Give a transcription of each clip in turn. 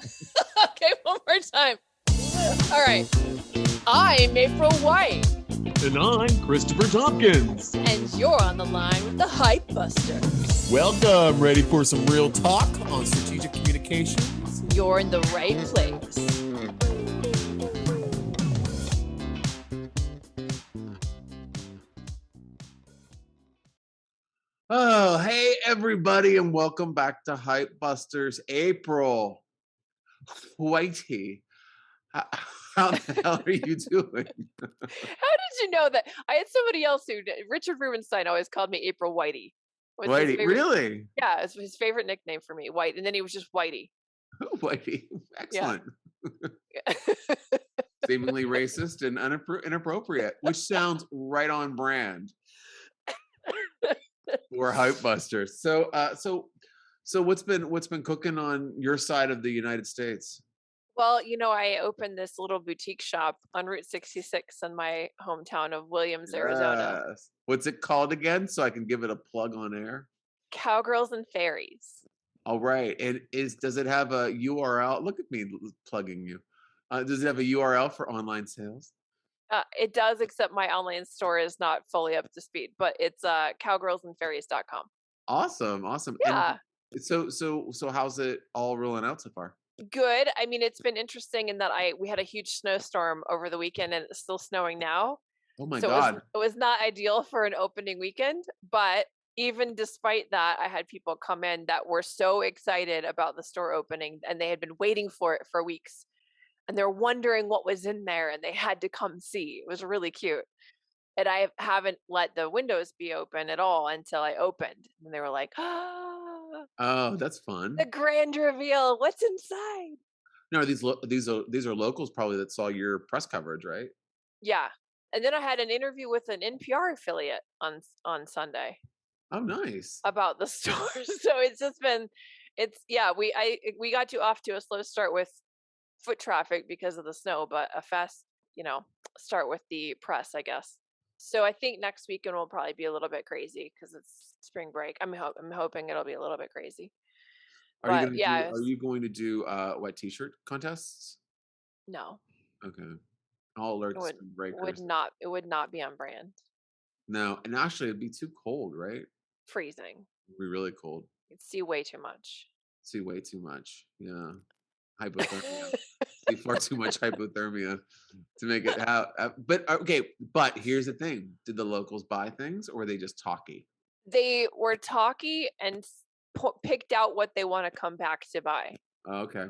Okay, one more time. All right. I'm April White. And I'm Christopher Tompkins. And you're on the line with the Hype Busters. Welcome. Ready for some real talk on strategic communications? You're in the right place. Oh, hey, everybody, and welcome back to Hype Busters. April Whitey. How the hell are you doing? How did you know that? I had somebody else Richard Rubenstein always called me April Whitey. Whitey, really? Yeah, it's his favorite nickname for me, White. And then he was just Whitey. Whitey. Excellent. Yeah. Seemingly racist and inappropriate, which sounds right on brand for Hype Busters. So what's been cooking on your side of the United States? Well, I opened this little boutique shop on Route 66 in my hometown of Williams, Arizona. Yes. What's it called again? So I can give it a plug on air. Cowgirls and Fairies. All right. And does it have a URL? Look at me plugging you. Does it have a URL for online sales? It does, except my online store is not fully up to speed, but it's cowgirlsandfairies.com. Awesome. Yeah. And so how's it all rolling out so far? Good. I mean, it's been interesting in that we had a huge snowstorm over the weekend, and it's still snowing now. Oh my So God. it was not ideal for an opening weekend, but even despite that, I had people come in that were so excited about the store opening, and they had been waiting for it for weeks, and they're wondering what was in there, and they had to come see. It was really cute. And I haven't let the windows be open at all until I opened, and they were like, Oh, that's fun. the grand reveal, what's inside? No, these are locals probably that saw your press coverage, right? Yeah. And then I had an interview with an NPR affiliate on Sunday. Oh, nice. About the store. So it's just been, we got off to a slow start with foot traffic because of the snow, but a fast, start with the press, I guess. So I think next weekend will probably be a little bit crazy because it's spring break. I'm hoping it'll be a little bit crazy. Are you going to do wet t-shirt contests? No. Okay. I'll alert spring breakers. It would not be on brand. No, and actually it'd be too cold, right? Freezing. It'd be really cold. You'd see way too much. See way too much. Yeah. Hypothermia. See far too much hypothermia to make it out. But here's the thing. Did the locals buy things, or were they just talky? They were talky and picked out what they want to come back to buy. Okay.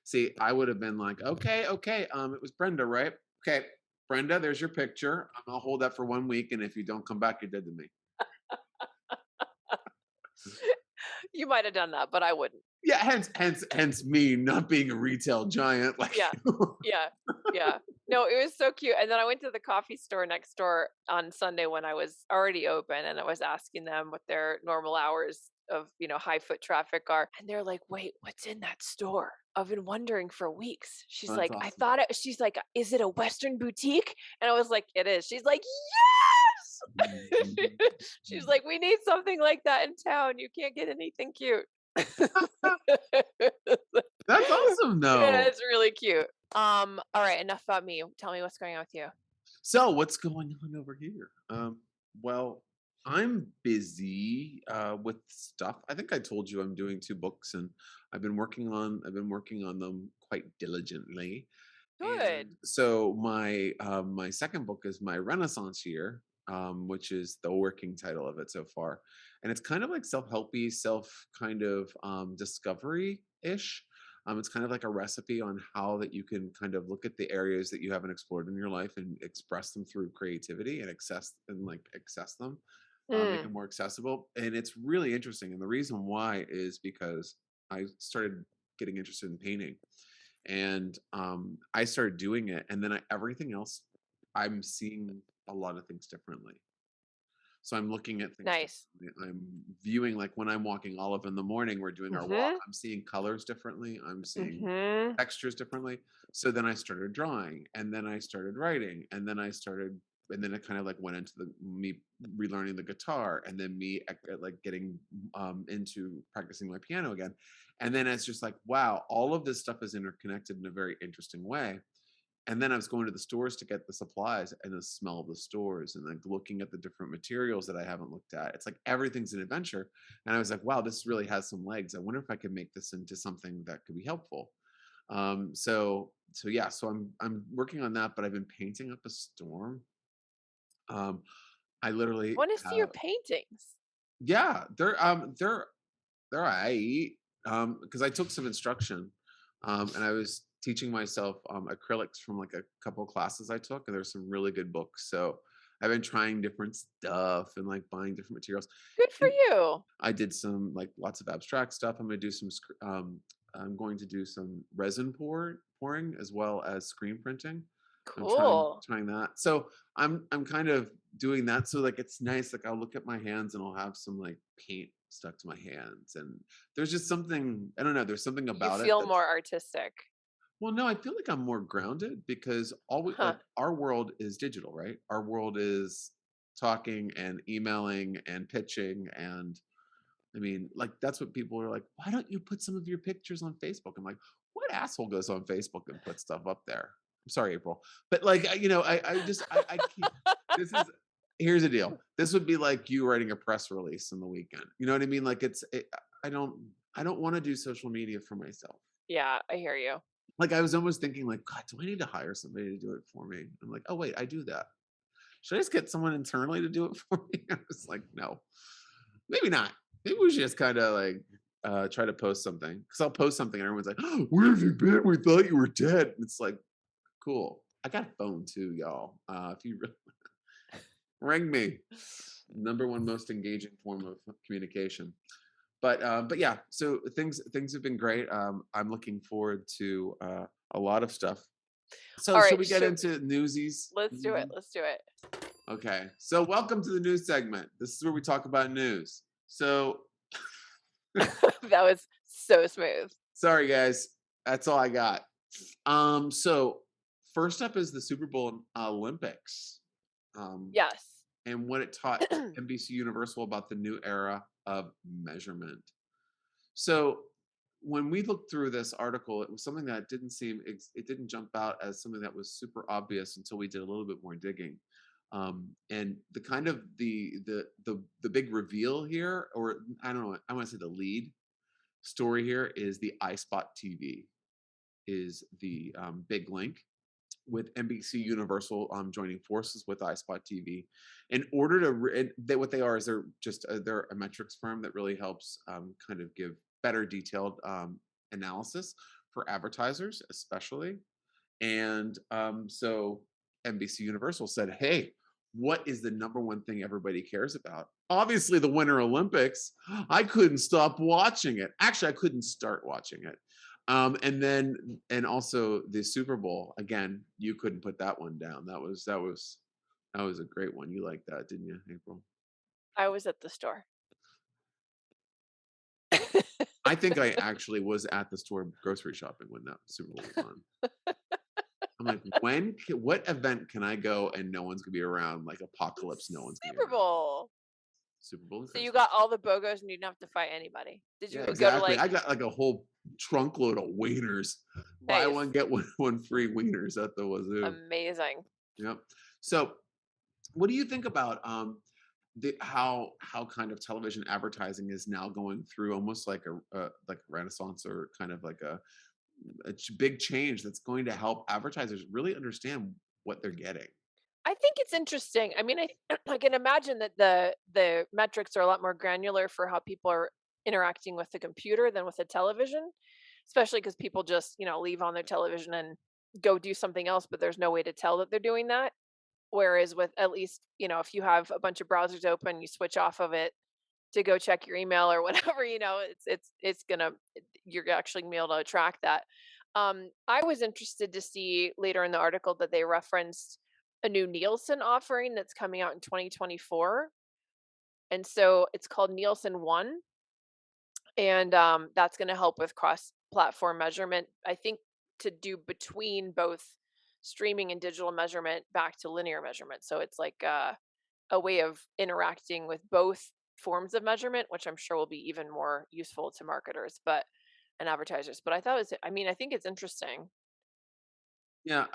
See, I would have been like, okay. It was Brenda, right? Okay, Brenda, there's your picture. I'll hold that for 1 week, and if you don't come back, you're dead to me. You might have done that, but I wouldn't. Yeah, hence me not being a retail giant. Like yeah. No, it was so cute. And then I went to the coffee store next door on Sunday when I was already open, and I was asking them what their normal hours of high foot traffic are, and they're like, "Wait, what's in that store? I've been wondering for weeks." She's like, awesome. "I thought it." She's like, "Is it a Western boutique?" And I was like, "It is." She's like, "Yes." She's like, "We need something like that in town. You can't get anything cute." That's awesome, though. Yeah, it's really cute. All right, enough about me. Tell me what's going on with you. So what's going on over here? Well, I'm busy with stuff. I think I told you I'm doing 2 books, and I've been working on them quite diligently. Good. And so my my second book is my Renaissance year, which is the working title of it so far, and it's kind of like self-helpy, kind of discovery-ish. It's kind of like a recipe on how that you can kind of look at the areas that you haven't explored in your life and express them through creativity and access them, make them more accessible. And it's really interesting. And the reason why is because I started getting interested in painting, and I started doing it, and then everything else, I'm seeing a lot of things differently. So I'm looking at things. Nice. I'm viewing, like when I'm walking Olive in the morning, we're doing our walk. I'm seeing colors differently. I'm seeing textures differently. So then I started drawing, and then I started writing, and then I started and then it kind of like went into the me relearning the guitar, and then me like getting into practicing my piano again. And then it's just like, wow, all of this stuff is interconnected in a very interesting way. And then I was going to the stores to get the supplies, and the smell of the stores, and like looking at the different materials that I haven't looked at. It's like everything's an adventure. And I was like, wow, this really has some legs. I wonder if I could make this into something that could be helpful. So yeah, so I'm working on that, but I've been painting up a storm. Um, I I literally want to see your have, paintings. yeah, they're I because I took some instruction, and I was teaching myself acrylics from like a couple classes I took, and there's some really good books. So I've been trying different stuff and like buying different materials. Good for And you. I did some like lots of abstract stuff. I'm going to do some resin pouring as well as screen printing. I'm trying Cool. trying that. So I'm kind of doing that. So like it's nice. Like I'll look at my hands and I'll have some like paint stuck to my hands. And there's just something, I don't know, there's something You about it feel more that's, artistic. well, no, I feel like I'm more grounded because all we like Huh. our world is digital, right? Our world is talking and emailing and pitching, and I mean, like that's what people are like, why don't you put some of your pictures on Facebook? I'm like, what asshole goes on Facebook and puts stuff up there? I'm sorry, April. But like I can't, this is, here's the deal. This would be like you writing a press release in the weekend. You know what I mean? Like I don't want to do social media for myself. Yeah, I hear you. Like I was almost thinking like, God, do I need to hire somebody to do it for me? I'm like, oh wait, I do that. Should I just get someone internally to do it for me? I was like, no, maybe not. Maybe we should just kind of like try to post something, because I'll post something and everyone's like, oh, where have you been? We thought you were dead. And it's like, cool. I got a phone too, y'all. If you ring me, number one most engaging form of communication. But yeah, so things have been great. I'm looking forward to a lot of stuff. So All should right, we get into newsies? let's do it. Mhm. Let's do it. Okay. So welcome to the news segment. This is where we talk about news. So That was so smooth. sorry guys, that's all I got. So first up is the Super Bowl Olympics. Um, Yes. and what it taught NBC Universal about the new era of measurement. So when we looked through this article, it was something that it didn't jump out as something that was super obvious until we did a little bit more digging. And the kind of the big reveal here, or I don't know, I want to say the lead story here is the iSpot TV is the big link, with NBC Universal joining forces with iSpot TV in order to what they are is they're a metrics firm that really helps kind of give better detailed analysis for advertisers, especially. And so NBC Universal said, "Hey, what is the number one thing everybody cares about? Obviously, the Winter Olympics. I couldn't stop watching it. Actually, I couldn't start watching it. And also the Super Bowl. Again, you couldn't put that one down. That was a great one. You liked that, didn't you, April? I was at the store. I think I actually was at the store grocery shopping when that Super Bowl was on. I'm like, what event can I go and no one's gonna be around? Like apocalypse, no one's gonna be Super around. Bowl. Super Bowl and So you Christmas. got all the BOGOs and you didn't have to fight anybody. Did Yeah, you go to exactly. I got like a whole trunk load of wieners. Buy one, nice, get one free wieners at the wazoo. amazing? Yep. So what do you think about how kind of television advertising is now going through almost like a renaissance, or kind of like a big change that's going to help advertisers really understand what they're getting? I think it's interesting. I mean, I can imagine that the metrics are a lot more granular for how people are interacting with the computer than with the television, especially because people just leave on their television and go do something else, but there's no way to tell that they're doing that. Whereas with at least if you have a bunch of browsers open, you switch off of it to go check your email or whatever, it's gonna you're actually gonna be able to track that. I was interested to see later in the article that they referenced a new Nielsen offering that's coming out in 2024, and so it's called Nielsen One, and that's going to help with cross-platform measurement. I think to do between both streaming and digital measurement back to linear measurement. So it's like a way of interacting with both forms of measurement, which I'm sure will be even more useful to marketers, but and advertisers. But I thought it was, I mean, I think it's interesting. Yeah,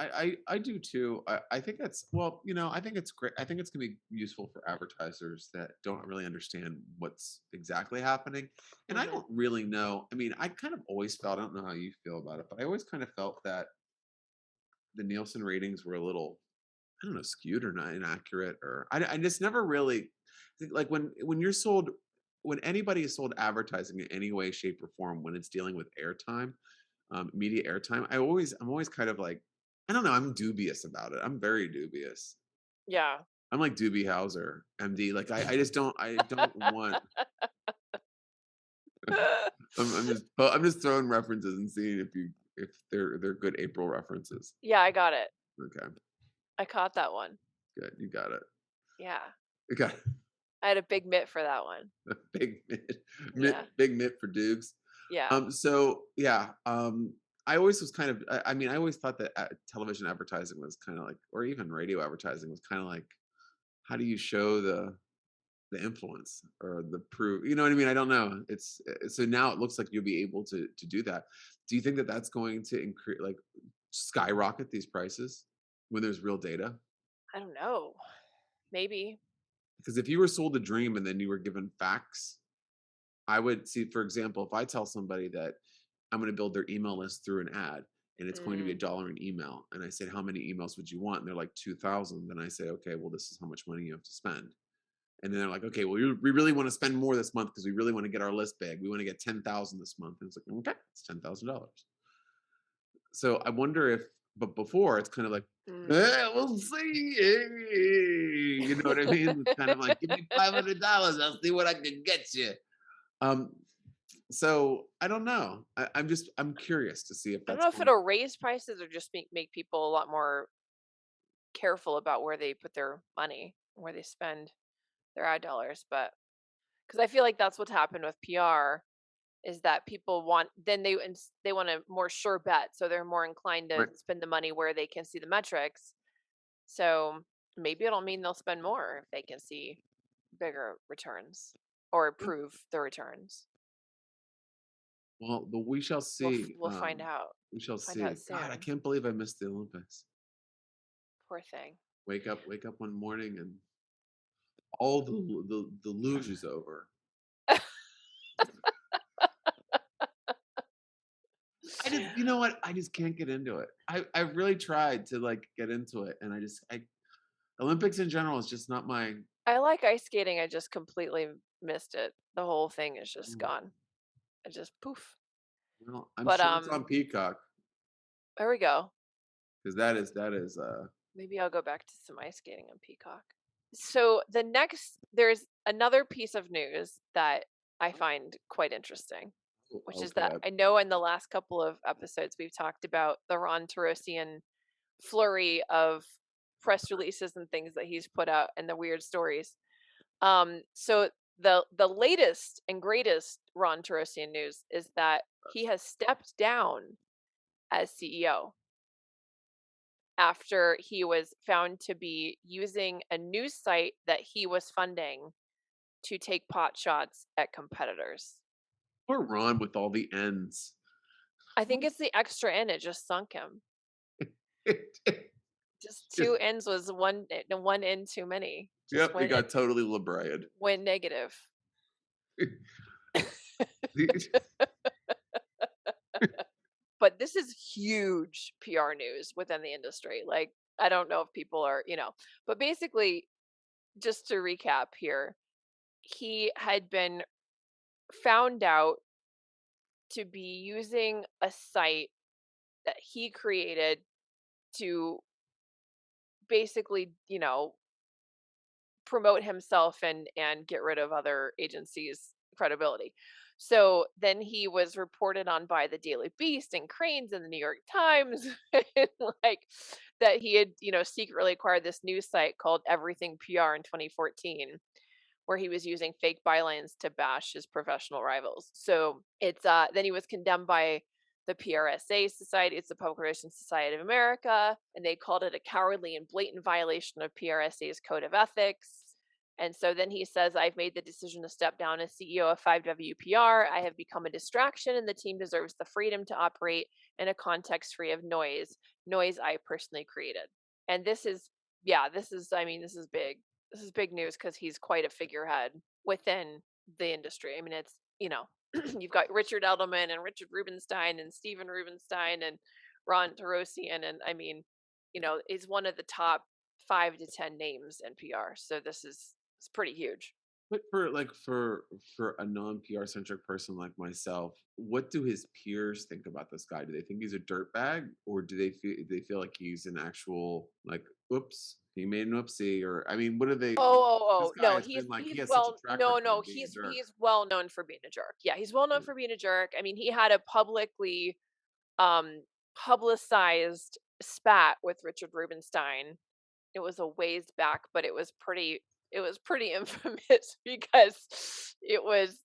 I do too. I think that's well, I think it's great. I think it's gonna be useful for advertisers that don't really understand what's exactly happening. And I Hmm. don't really know. I mean, I kind of always felt, I don't know how you feel about it, but I always kind of felt that the Nielsen ratings were a little, I don't know, skewed or not inaccurate, or I just never really like when you're sold, when anybody is sold advertising in any way, shape, or form, when it's dealing with airtime, media airtime, I'm always kind of like, I don't know, I'm dubious about it. I'm very dubious. Yeah. I'm like Doobie Howser, MD. Like I just I don't want. I'm just throwing references and seeing if they're good April references. Yeah, I got it. Okay, I caught that one. good, you got it. Yeah. You got I had a big mitt for that one. a big Yeah. big mitt for Dukes. Yeah. So yeah, I always was kind of. I mean, I always thought that television advertising was kind of like, or even radio advertising was kind of like, how do you show the influence or the proof? You know what I mean? I don't know. So now it looks like you'll be able to do that. Do you think that that's going to increase, like, skyrocket these prices when there's real data? I don't know. Maybe. Because if you were sold a dream and then you were given facts, I would see, for example, if I tell somebody that I'm going to build their email list through an ad and it's going to be Mm, $1 an email, and I said, how many emails would you want? And they're like 2,000. Then I say, okay, well, this is how much money you have to spend. And then they're like, okay, well, we really want to spend more this month because we really want to get our list big. We want to get 10,000 this month. And it's like, okay, it's $10,000. So I wonder if, but before it's kind of like, mm. we'll see. You know what I mean? It's kind of like, give me $500. I'll see what I can get you. Um, so I don't know. I'm curious to see if I don't that's know if going. it'll raise prices or just make people a lot more careful about where they put their money, where they spend their ad dollars. But because I feel like that's what's happened with PR is that people want then they want a more sure bet, so they're more inclined to Right. spend the money where they can see the metrics. So maybe it'll mean they'll spend more if they can see bigger returns or prove the returns. Well, we shall see. We'll find out. We shall Find out see. God, I soon. can't believe I missed the Olympics. Poor thing. Wake up one morning and all the luge is over. I just, you know what? I just can't get into it. I really tried to like get into it, and I Olympics in general is just not my. I like ice skating. I just completely missed it. The whole thing is just Mm, gone. It just poof. well, I'm But sure it's on Peacock there we go. because that is. Maybe I'll go back to some ice skating on Peacock. So there's another piece of news that I find quite interesting, which is that Okay. I know in the last couple of episodes we've talked about the Ron Tarosian flurry of press releases and things that he's put out and the weird stories. So the latest and greatest Ron Tarosian news is that he has stepped down as CEO after he was found to be using a news site that he was funding to take pot shots at competitors. Poor Ron with all the ends. I think it's the extra N, it just sunk him. Just Just 2 N's was one N too many. Just yep, he went got totally liberated. went negative. But this is huge PR news within the industry. Like, I don't know if people are, but basically, just to recap here, he had been found out to be using a site that he created to basically, promote himself and get rid of other agencies' credibility. So then he was reported on by the Daily Beast and Cranes and the New York Times, and like that he had, secretly acquired this news site called Everything PR in 2014, where he was using fake bylines to bash his professional rivals. So it's then he was condemned by the PRSA Society, it's the Public Relations Society of America, and they called it a cowardly and blatant violation of PRSA's code of ethics. And so then he says, I've made the decision to step down as CEO of 5WPR. I have become a distraction, and the team deserves the freedom to operate in a context free of noise I personally created. And this is, yeah, this is, I mean, this is big. This is big news because he's quite a figurehead within the industry. I mean, it's, you've got Richard Edelman and Richard Rubenstein and Steven Rubenstein and Ron Tarosian, and I mean, is one of the top 5 to 10 names in PR. So this is it's pretty huge. But for a non-PR centric person like myself, what do his peers think about this guy? Do they think he's a dirtbag, or do they feel like he's an actual like, oops, he made an oopsie, or I mean, what are they? This guy No, has been like he's he has such a well, track no, record no, of being a jerk. he's well known for being a jerk. Yeah, he's well known Mm. for being a jerk. I mean, he had a publicly um publicized spat with Richard Rubenstein. It was a ways back, but it was pretty infamous because it was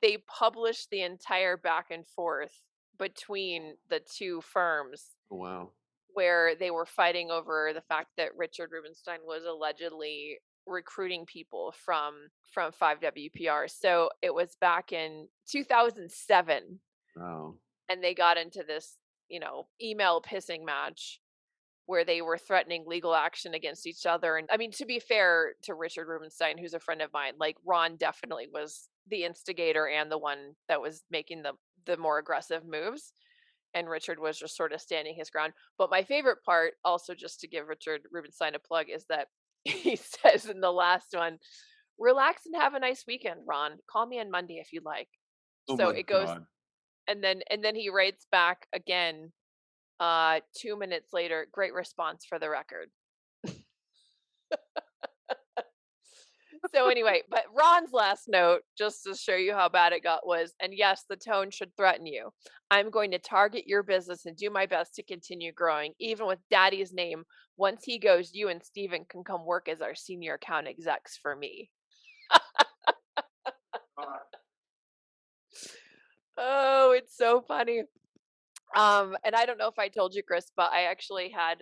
they published the entire back and forth between the two firms Oh wow, where they were fighting over the fact that Richard Rubenstein was allegedly recruiting people from 5WPR. So it was back in 2007, wow, and they got into this, email pissing match where they were threatening legal action against each other. And I mean, to be fair to Richard Rubenstein, who's a friend of mine, like Ron definitely was the instigator and the one that was making the more aggressive moves. And Richard was just sort of standing his ground. But my favorite part, also just to give Richard Rubenstein a plug, is that he says in the last one, relax and have a nice weekend, Ron. Call me on Monday if you like. oh So my it goes, god. and then he writes back again 2 minutes later, great response for the record. So anyway, but Ron's last note, just to show you how bad it got, was, and yes, the tone should threaten you. I'm going to target your business and do my best to continue growing, even with Daddy's name. Once he goes, you and Steven can come work as our senior account execs for me. Oh, it's so funny. And I don't know if I told you, Chris, but I actually had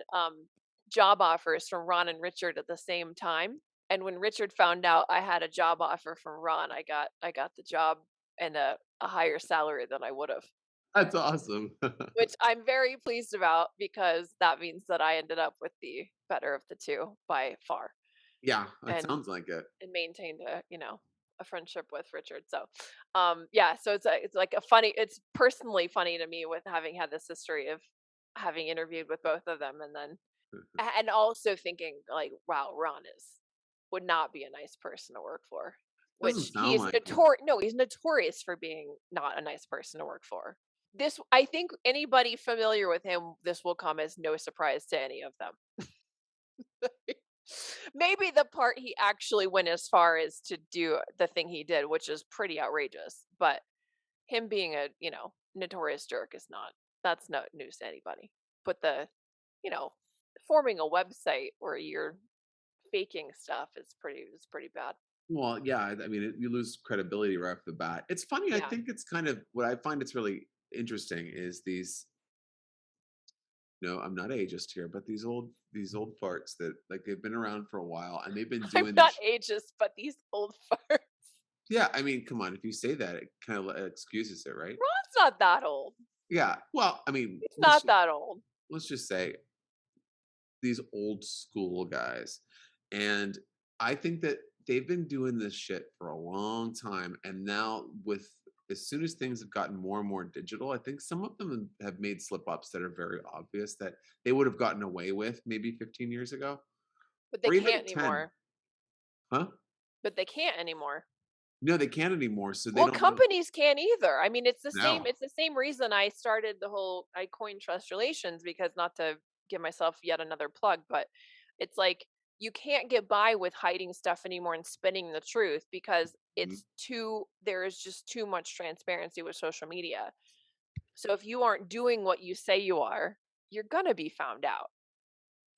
job offers from Ron and Richard at the same time. And when Richard found out I had a job offer from Ron, I got the job and a higher salary than I would have, That's awesome. which I'm very pleased about because that means that I ended up with the better of the two by far, Yeah, it and sounds like it. maintained a friendship with Richard. So yeah, so it's like a funny, it's personally funny to me with having had this history of having interviewed with both of them, and then and also thinking like, wow, Ron is would not be a nice person to work for, Doesn't which sound he's like it. notorious. No, he's notorious for being not a nice person to work for. This, I think, anybody familiar with him, this will come as no surprise to any of them. Maybe the part he actually went as far as to do the thing he did, which is pretty outrageous. But him being a, notorious jerk is not, that's not news to anybody. But you know, forming a website where you're faking stuff is pretty bad. Well, yeah, I mean, you lose credibility right off the bat. It's funny, I Yeah. think it's kind of what I find it's really interesting is these, no, I'm not ageist here, but these old farts that like they've been around for a while and they've been I'm doing not this. ageist, but these old farts. Yeah, I mean, come on, if you say that, it kind of excuses it, right? Ron's not that old. Yeah. Well, I mean, He's not that old. let's just say these old school guys. And I think that they've been doing this shit for a long time. And now, with as soon as things have gotten more and more digital, I think some of them have made slip ups that are very obvious that they would have gotten away with maybe 15 years ago But they or even can't 10. anymore. Huh? But they can't anymore. No, they can't anymore. So they Well, don't know. companies can't either. I mean, No. it's the same reason I coined trust relations, because not to give myself yet another plug, but it's like you can't get by with hiding stuff anymore and spinning the truth because Mhm. there is just too much transparency with social media. So if you aren't doing what you say you are, you're going to be found out.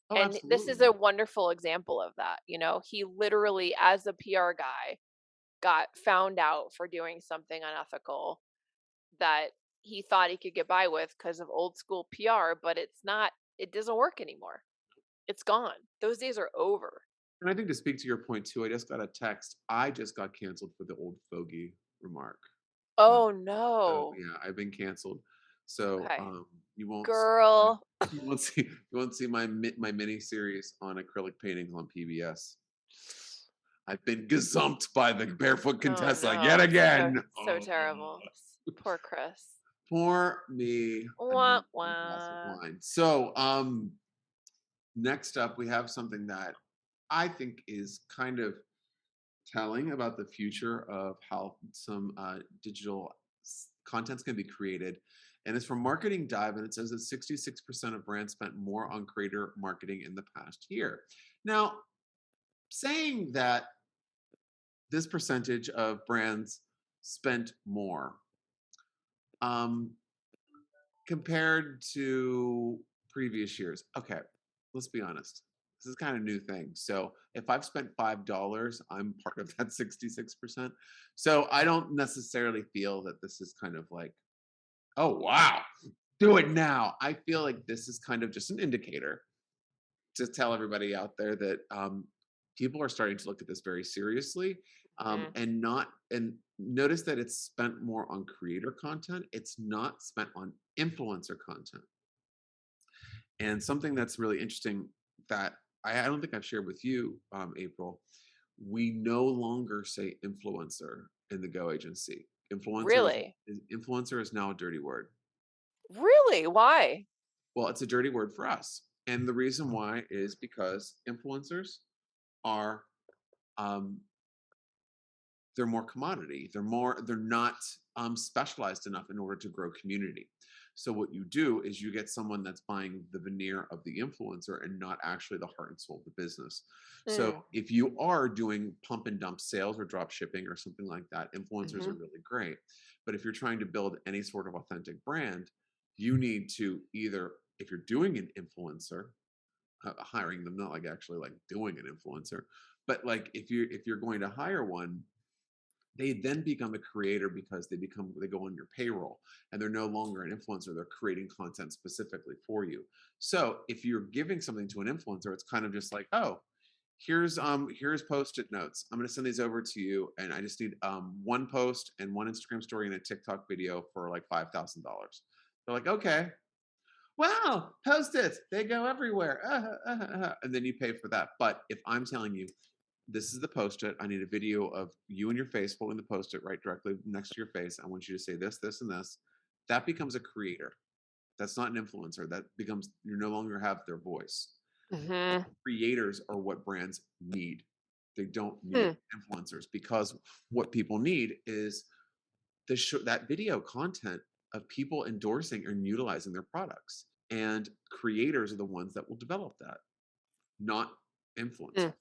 Oh, And this is a absolutely. wonderful example of that. He literally, as a PR guy, got found out for doing something unethical that he thought he could get by with because of old school PR, but it doesn't work anymore. It's gone. Those days are over. And I think to speak to your point too, I just got a text. I just got canceled for the old fogey remark. Uh, Oh so no. yeah, I've been canceled. So Okay. you won't see my Girl. my my mini series on acrylic paintings on PBS. I've been gazumped by the barefoot Oh Contessa yet no. So again. so Oh, terrible. Poor Chris. pour me Wah, another glass of wah. wine. So next up, we have something that I think is kind of telling about the future of how some digital content's going to be created. And it's from Marketing Dive, and it says that 66% of brands spent more on creator marketing in the past year. Now, saying that this percentage of brands spent more um, compared to previous years. Okay, let's be honest. This is kind of new thing. So if I've spent $5, I'm part of that 66%. So I don't necessarily feel that this is kind of like, oh wow, do it now. I feel like this is kind of just an indicator to tell everybody out there that people are starting to look at this very seriously, Mm, and not and notice that it's spent more on creator content. It's not spent on influencer content. And something that's really interesting that I don't think I've shared with you, April, we no longer say influencer in the Go agency. really? Influencer is now a dirty word. Really? Why? Well, it's a dirty word for us. And the reason why is because influencers are um, they're more commodity. They're not specialized enough in order to grow community. So what you do is you get someone that's buying the veneer of the influencer and not actually the heart and soul of the business. So Mm, if you are doing pump and dump sales or drop shipping or something like that, influencers mhm, are really great. But if you're trying to build any sort of authentic brand, you need to either, if you're doing an influencer, hiring them, not like actually like doing an influencer, but like if you're going to hire one, they then become a creator because they go on your payroll, and they're no longer an influencer. They're creating content specifically for you. So if you're giving something to an influencer, it's kind of just like, oh, here's post-it notes. I'm going to send these over to you, and I just need one post and one Instagram story and a TikTok video for like $5,000. They're like, okay, wow, post-its, they go everywhere. And then you pay for that. But if I'm telling you, this is the post-it. I need a video of you and your face holding the post-it right directly next to your face. I want you to say this, this, and this. That becomes a creator. That's not an influencer. That becomes you no longer have their voice. mhm, Creators are what brands need. They don't need hmm, influencers because what people need is that video content of people endorsing and utilizing their products. And creators are the ones that will develop that, not influencers. mm,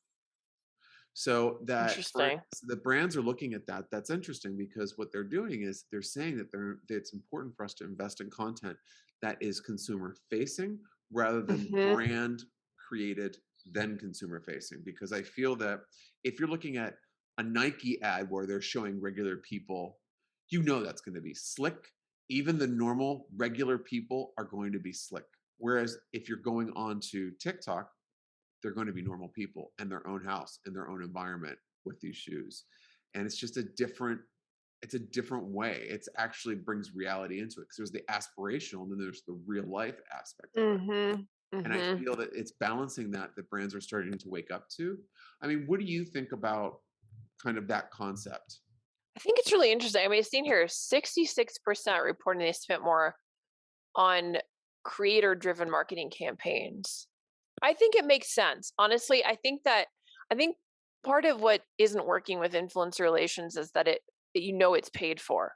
So interesting. the brands are looking at that. That's interesting because what they're doing is they're saying that it's important for us to invest in content that is consumer facing rather than Mhm, brand created then consumer facing. Because I feel that if you're looking at a Nike ad where they're showing regular people, you know that's going to be slick. Even the normal regular people are going to be slick. Whereas if you're going on to TikTok, they're going to be normal people in their own house, in their own environment with these shoes. And it's a different way. It's actually brings reality into it because there's the aspirational and then there's the real life aspect of it. mhm, And I mhm. feel that it's balancing that brands are starting to wake up to. I mean, what do you think about kind of that concept? I think it's really interesting. I mean, it's seen here 66% reporting they spent more on creator driven marketing campaigns. I think it makes sense. Honestly, I think part of what isn't working with influencer relations is that it's paid for.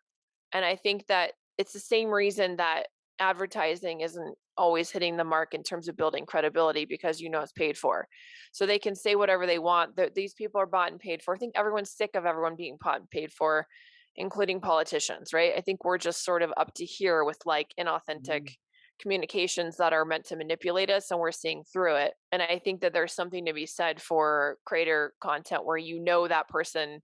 And I think that it's the same reason that advertising isn't always hitting the mark in terms of building credibility because it's paid for. So they can say whatever they want. These people are bought and paid for. I think everyone's sick of everyone being bought and paid for, including politicians, right? I think we're just sort of up to here with like inauthentic Mm, communications that are meant to manipulate us, and we're seeing through it. And I think that there's something to be said for creator content where that person,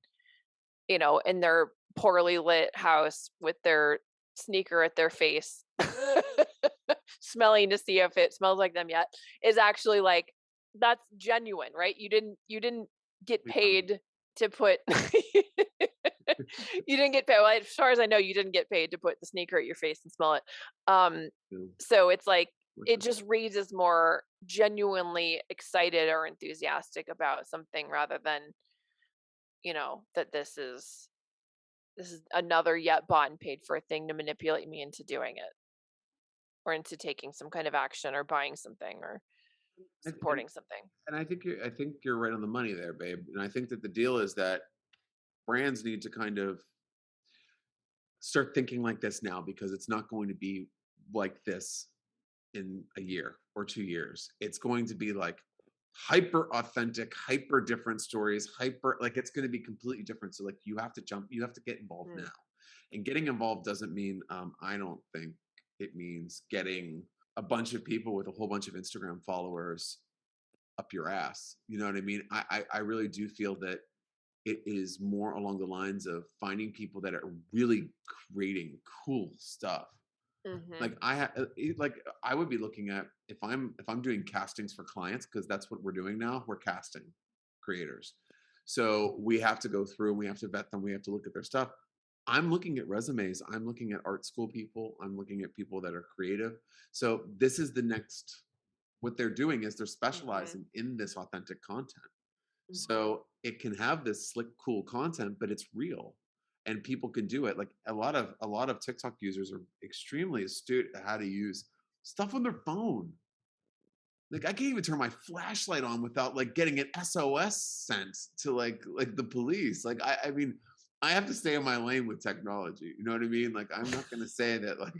in their poorly lit house with their sneaker at their face, smelling to see if it smells like them yet, is actually like that's genuine, right? You didn't get Yeah. paid to put you didn't get paid. Well, as far as I know, you didn't get paid to put the sneaker at your face and smell it. Um, Yeah, so it's like which it is just reads as more genuinely excited or enthusiastic about something rather than, that this is another yet bought and paid for thing to manipulate me into doing it or into taking some kind of action or buying something or and supporting something. and I think you're right on the money there, babe. And I think that the deal is that brands need to kind of start thinking like this now because it's not going to be like this in a year or 2 years. It's going to be like hyper authentic, hyper different stories, hyper like it's going to be completely different. So like you have to get involved Mm, now. And getting involved doesn't mean I don't think it means getting a bunch of people with a whole bunch of Instagram followers up your ass. You know what I mean? I really do feel that it is more along the lines of finding people that are really creating cool stuff. mhm, Like I would be looking at if I'm doing castings for clients because that's what we're doing now. We're casting creators, so we have to go through and we have to vet them. We have to look at their stuff. I'm looking at resumes. I'm looking at art school people. I'm looking at people that are creative. So this is the next. What they're doing is they're mhm, specializing in this authentic content. mhm, So it can have this slick, cool content, but it's real and people can do it. Like a lot of TikTok users are extremely astute at how to use stuff on their phone. Like I can't even turn my flashlight on without like getting an SOS sent to like the police. Like I mean, I have to stay in my lane with technology. You know what I mean? Like I'm not gonna say that like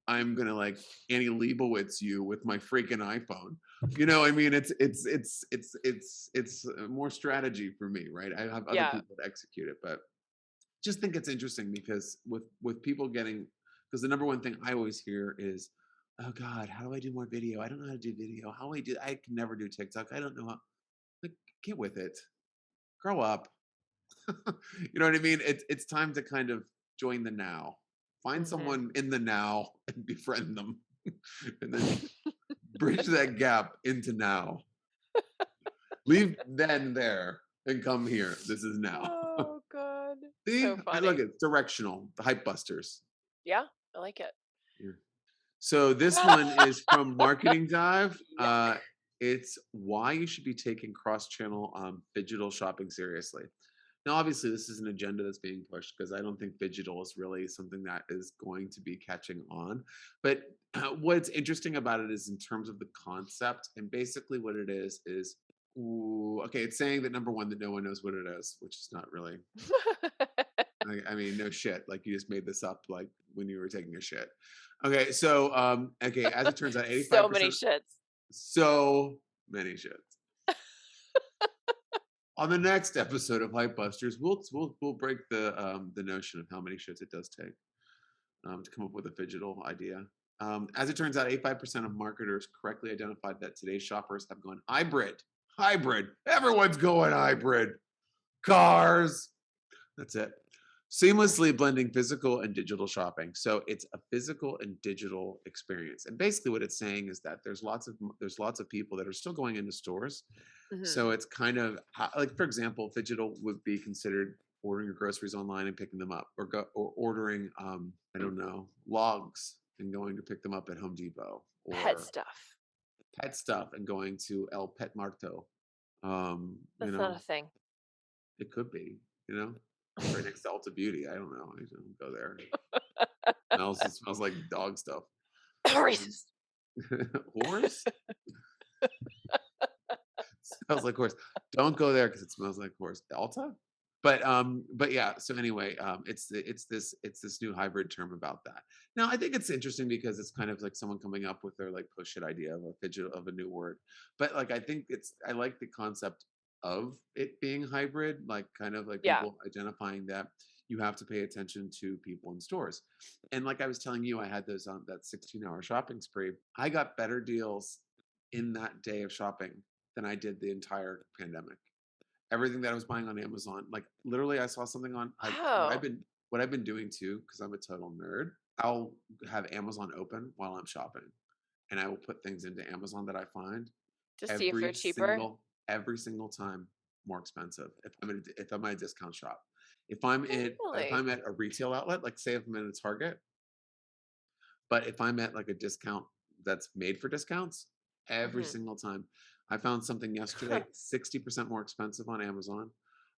I'm gonna like Annie Leibovitz you with my freaking iPhone. You know, I mean, it's more strategy for me, right? I have other yeah, people to execute it, but just think it's interesting because with people getting because the number one thing I always hear is, "Oh God, how do I do more video? I don't know how to do video. How do I do? I can never do TikTok. I don't know how." Like, get with it. Grow up. You know what I mean? It's time to kind of join the now. Find mhm. someone in the now and befriend them, and then bridge that gap into now. Leave then there and come here. This is now. Oh god, See, so I look funny. at directional, the hype busters. Yeah, I like it. Yeah. So this one is from Marketing Dive. Yuck. It's why you should be taking cross-channel digital shopping seriously. Now, obviously, this is an agenda that's being pushed because I don't think digital is really something that is going to be catching on. But what's interesting about it is in terms of the concept, and basically what it is, ooh, okay, it's saying that number one, that no one knows what it is, which is not really. I mean, no shit. Like you just made this up, like when you were taking a shit. Okay, so okay, as it turns out, So many 85%, shits. so many shits. On the next episode of Hype Busters, we'll break the notion of how many shits it does take to come up with a digital idea. As it turns out, 85% of marketers correctly identified that today's shoppers have gone hybrid. Hybrid. Everyone's going hybrid. Cars. That's it. Seamlessly blending physical and digital shopping. So it's a physical and digital experience. And basically what it's saying is that there's lots of people that are still going into stores. Mhm. So it's kind of like for example, digital would be considered ordering your groceries online and picking them up or ordering I don't know, logs and going to pick them up at Home Depot Pet or stuff. pet stuff and going to El Pet Marto. You That's not a know, thing. it could be, you know, it's right next to Ulta Beauty. I don't know. I don't go there. It smells like dog stuff. Um, Racist. horse smells like horse. Don't go there because it smells like horse. Delta, but yeah. So anyway, it's this new hybrid term about that. Now I think it's interesting because it's kind of like someone coming up with their like push it idea of a digital of a new word. But like I like the concept of it being hybrid, like kind of like Yeah. people identifying that you have to pay attention to people in stores. And like I was telling you, I had those on that 16-hour shopping spree. I got better deals in that day of shopping than I did the entire pandemic. Everything that I was buying on Amazon, like literally, I saw something on I Oh. what I've been doing too, because I'm a total nerd. I'll have Amazon open while I'm shopping, and I will put things into Amazon that I find To see if they're every cheaper? single every single time more expensive if I'm at a discount shop. If Really? I'm at a retail outlet, like say if I'm at a Target, but if I'm at like a discount that's made for discounts, every Mhm. single time. I found something yesterday 60% more expensive on Amazon.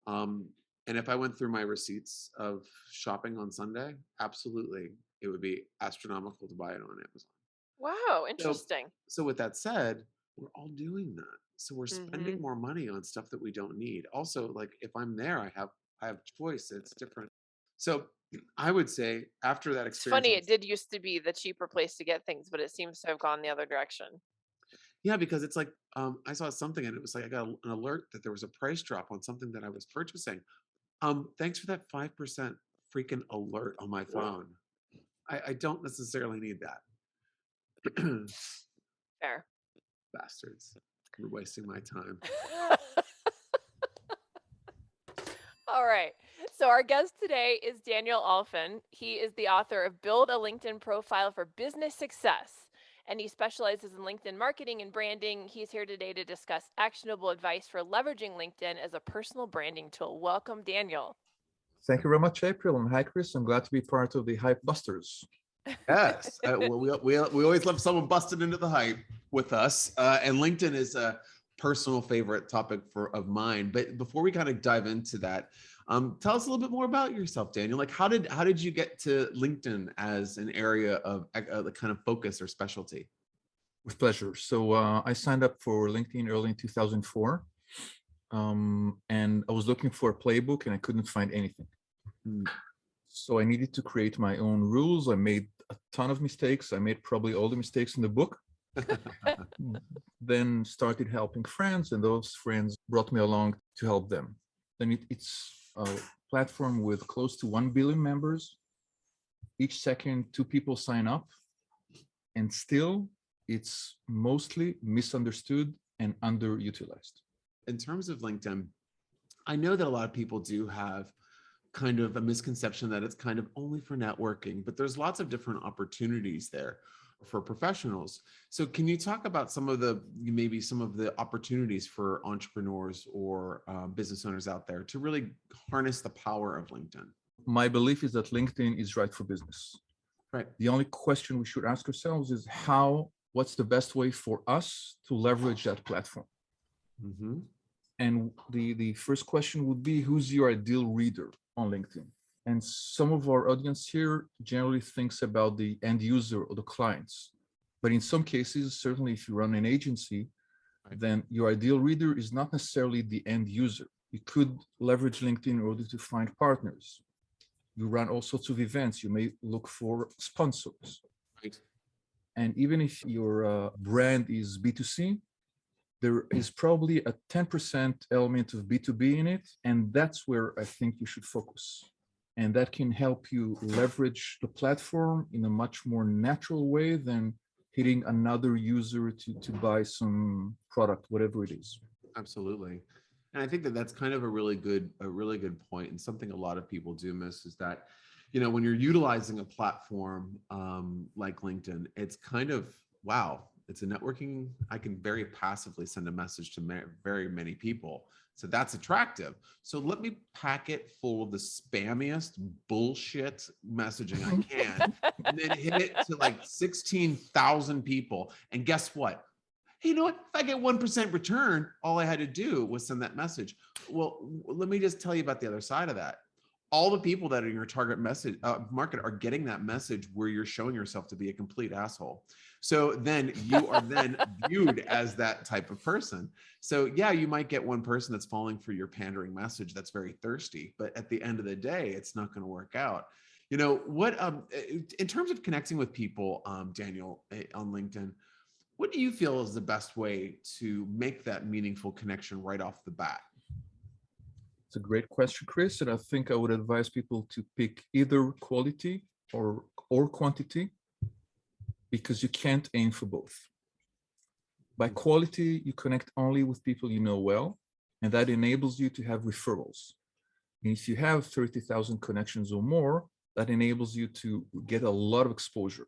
Um, and if I went through my receipts of shopping on Sunday, absolutely, it would be astronomical to buy it on Amazon. Wow, So, interesting. so with that said, we're all doing that. So we're spending Mhm. more money on stuff that we don't need. Also, like if I'm there, I have choice. It's different. So I would say after that It's experience funny, on it did used to be the cheaper place to get things, but it seems to have gone the other direction. yeah, because it's like I saw something and it was like I got an alert that there was a price drop on something that I was purchasing. Thanks for that 5% freaking alert on my phone. I don't necessarily need that. Fair. Bastards. You're wasting my time. All right. So our guest today is Daniel Alfon. He is the author of Build a LinkedIn Profile for Business Success, and he specializes in LinkedIn marketing and branding. He's here today to discuss actionable advice for leveraging LinkedIn as a personal branding tool. Welcome, Daniel. Thank you very much, April. And hi, Chris. I'm glad to be part of the Hype Busters. Yes. Well, we always love someone busted into the hype with us. And LinkedIn is a personal favorite topic of mine. But before we kind of dive into that, tell us a little bit more about yourself, Daniel. Like, how did you get to LinkedIn as an area of the kind of focus or specialty? With pleasure. So I signed up for LinkedIn early in 2004. And I was looking for a playbook and I couldn't find anything. Hmm. So I needed to create my own rules. I made a ton of mistakes. I made probably all the mistakes in the book. Then started helping friends, and those friends brought me along to help them. Then it's a platform with close to 1 billion members. Each second, 2 people sign up, and still it's mostly misunderstood and underutilized. In terms of LinkedIn, I know that a lot of people do have kind of a misconception that it's kind of only for networking, but there's lots of different opportunities there for professionals. So can you talk about maybe some of the opportunities for entrepreneurs or business owners out there to really harness the power of LinkedIn? My belief is that LinkedIn is right for business. Right. The only question we should ask ourselves is what's the best way for us to leverage that platform? Mm-hmm. And the first question would be, who's your ideal reader on LinkedIn? And some of our audience here generally thinks about the end user or the clients. But in some cases, certainly if you run an agency, Right. then your ideal reader is not necessarily the end user. You could leverage LinkedIn in order to find partners. You run all sorts of events. You may look for sponsors. Right. And even if your brand is B2C, there is probably a 10% element of B2B in it. And that's where I think you should focus. And that can help you leverage the platform in a much more natural way than hitting another user to buy some product, whatever it is. Absolutely. And I think that that's kind of a really good point, and something a lot of people do miss is that, when you're utilizing a platform like LinkedIn, it's kind of wow. It's a networking. I can very passively send a message to very many people, so that's attractive. So let me pack it full of the spammiest bullshit messaging I can, and then hit it to like 16,000 people. And guess what? Hey, you know what? If I get 1% return, all I had to do was send that message. Well, let me just tell you about the other side of that. All the people that are in your target message market are getting that message where you're showing yourself to be a complete asshole. So then you are then viewed as that type of person. So yeah, you might get one person that's falling for your pandering message that's very thirsty, but at the end of the day, it's not going to work out. What in terms of connecting with people, Daniel, on LinkedIn, what do you feel is the best way to make that meaningful connection right off the bat? It's a great question, Chris. And I think I would advise people to pick either quality or quantity, because you can't aim for both. By quality, you connect only with people you know well, and that enables you to have referrals. And if you have 30,000 connections or more, that enables you to get a lot of exposure.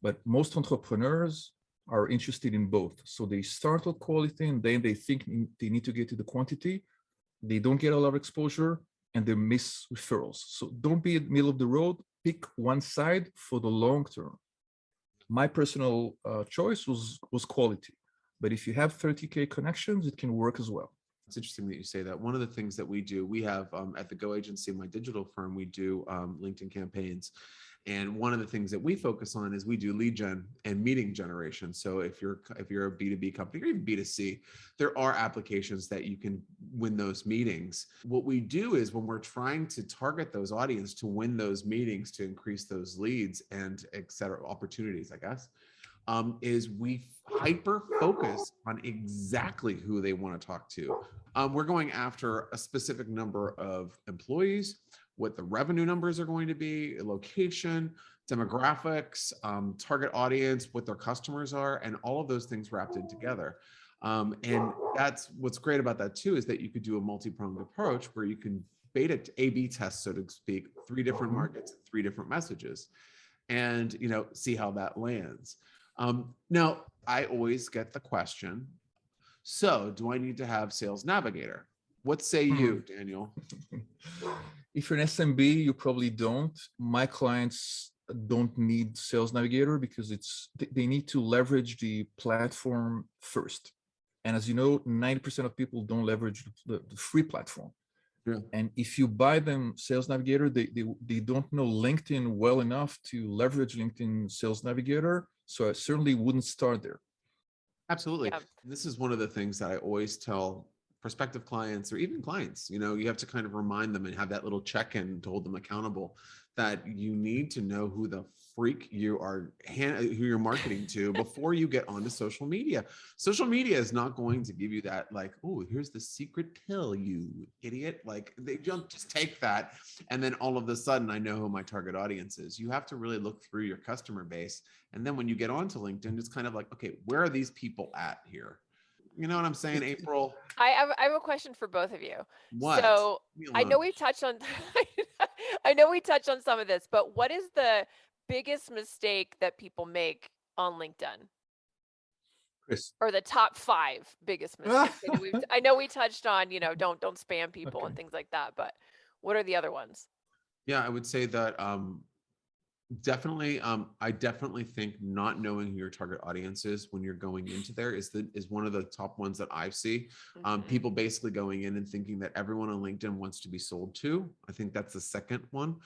But most entrepreneurs are interested in both. So they start with quality and then they think they need to get to the quantity. They don't get a lot of exposure and they miss referrals. So don't be in the middle of the road. Pick one side for the long term. My personal choice was quality. But if you have 30K connections, it can work as well. It's interesting that you say that. One of the things that we do, we have at the Go Agency, my digital firm, we do LinkedIn campaigns. And one of the things that we focus on is we do lead gen and meeting generation. So if you're a B2B company or even B2C, there are applications that you can win those meetings. What we do is when we're trying to target those audience to win those meetings, to increase those leads and et cetera, opportunities, I guess, is we hyper focus on exactly who they want to talk to. We're going after a specific number of employees, what the revenue numbers are going to be, location, demographics, target audience, what their customers are, and all of those things wrapped in together. And that's what's great about that too, is that you could do a multi-pronged approach where you can beta A/B test, so to speak, 3 different markets, 3 different messages, and see how that lands. Now, I always get the question, so do I need to have Sales Navigator? What say you, Daniel? If you're an SMB, you probably don't. My clients don't need Sales Navigator because they need to leverage the platform first. And as you know, 90% of people don't leverage the free platform. Yeah. And if you buy them Sales Navigator, they don't know LinkedIn well enough to leverage LinkedIn Sales Navigator. So I certainly wouldn't start there. Absolutely. Yeah. This is one of the things that I always tell prospective clients or even clients, you have to kind of remind them and have that little check-in to hold them accountable that you need to know who the freak who you're marketing to before you get onto social media. Social media is not going to give you that like, oh, here's the secret pill, you idiot. Like they don't just take that and then all of a sudden I know who my target audience is. You have to really look through your customer base. And then when you get onto LinkedIn, it's kind of like, okay, where are these people at here? You know what I'm saying, April? I have a question for both of you. What? So I know we touched on some of this, but what is the biggest mistake that people make on LinkedIn? Chris. Or the top 5 biggest mistakes? I know we touched on, don't spam people and things like that, but what are the other ones? Yeah, I would say that definitely, I definitely think not knowing who your target audience is when you're going into there is one of the top ones that I see. People basically going in and thinking that everyone on LinkedIn wants to be sold to. I think that's the second one.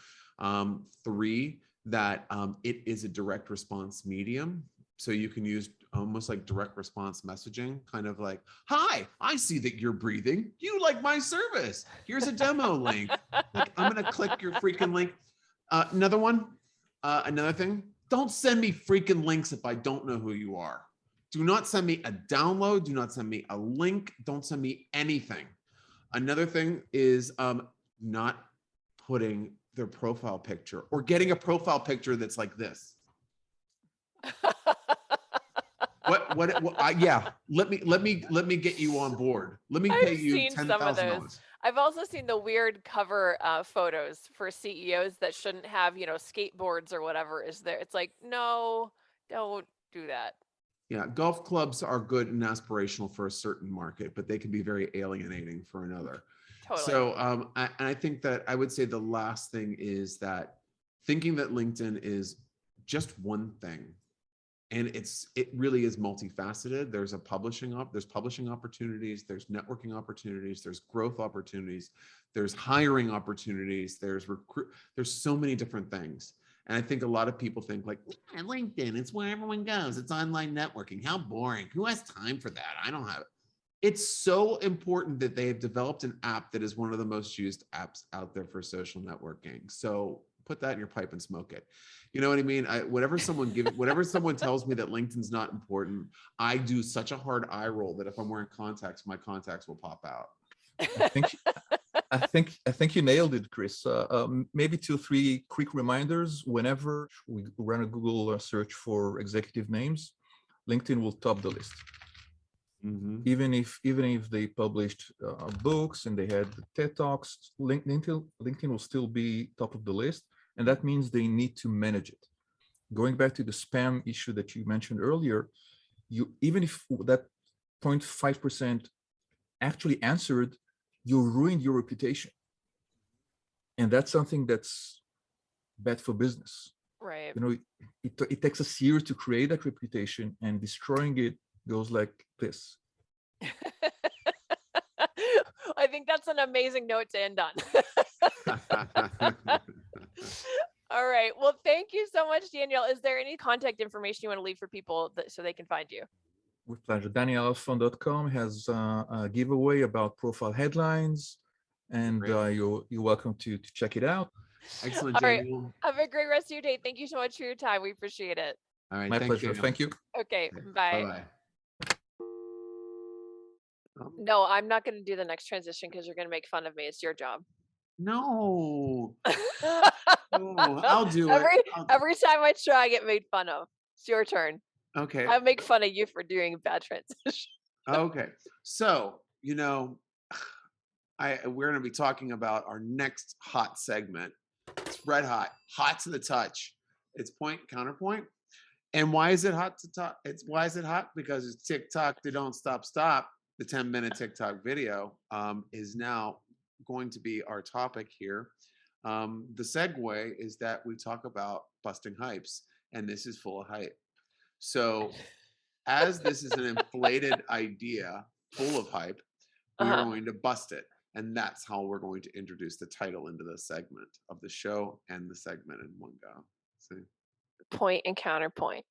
3, that it is a direct response medium. So you can use almost like direct response messaging, kind of like, hi, I see that you're breathing. You like my service. Here's a demo link. Like, I'm going to click your freaking link. Another one. Another thing, don't send me freaking links if I don't know who you are. Do not send me a download. Do not send me a link. Don't send me anything. Another thing is not putting their profile picture or getting a profile picture that's like this. Yeah, let me get you on board. Let me pay you $10,000. I've also seen the weird cover photos for CEOs that shouldn't have, skateboards or whatever is there. It's like, no, don't do that. Yeah, golf clubs are good and aspirational for a certain market, but they can be very alienating for another. Totally. So I think that I would say the last thing is that thinking that LinkedIn is just one thing. And it really is multifaceted. There's publishing opportunities, there's networking opportunities, there's growth opportunities, there's hiring opportunities, there's so many different things. And I think a lot of people think like, LinkedIn, it's where everyone goes. It's online networking. How boring. Who has time for that? I don't have it. It's so important that they have developed an app that is one of the most used apps out there for social networking. So put that in your pipe and smoke it. You know what I mean? Whatever someone tells me that LinkedIn's not important, I do such a hard eye roll that if I'm wearing contacts, my contacts will pop out. I think you nailed it, Chris. Maybe 2 or 3 quick reminders. Whenever we run a Google search for executive names, LinkedIn will top the list. Mm-hmm. Even if they published books and they had TED Talks, LinkedIn will still be top of the list. And that means they need to manage it. Going back to the spam issue that you mentioned earlier, even if that 0.5% actually answered, you ruined your reputation. And that's something that's bad for business. Right. It takes us years to create that reputation, and destroying it goes like this. I think that's an amazing note to end on. All right. Well, thank you so much, Daniel. Is there any contact information you want to leave for people so they can find you? With pleasure. DanielAlfon.com has a giveaway about profile headlines, and you're welcome to check it out. Excellent, Daniel. Right. Have a great rest of your day. Thank you so much for your time. We appreciate it. All right. My pleasure. Daniel. Thank you. Okay. Bye. Bye-bye. No, I'm not going to do the next transition because you're going to make fun of me. It's your job. No. I'll do it. Every time I try, I get made fun of. It's your turn. Okay. I make fun of you for doing a bad transition. Okay. So, we're going to be talking about our next hot segment. It's red hot, hot to the touch. It's point counterpoint. And why is it hot to talk? Why is it hot? Because it's TikTok. They don't stop. The 10-minute TikTok video is now going to be our topic here. The segue is that we talk about busting hypes, and this is full of hype. So as this is an inflated idea full of hype, we're going to bust it. And that's how we're going to introduce the title into the segment of the show and the segment in one go. See? Point and counterpoint.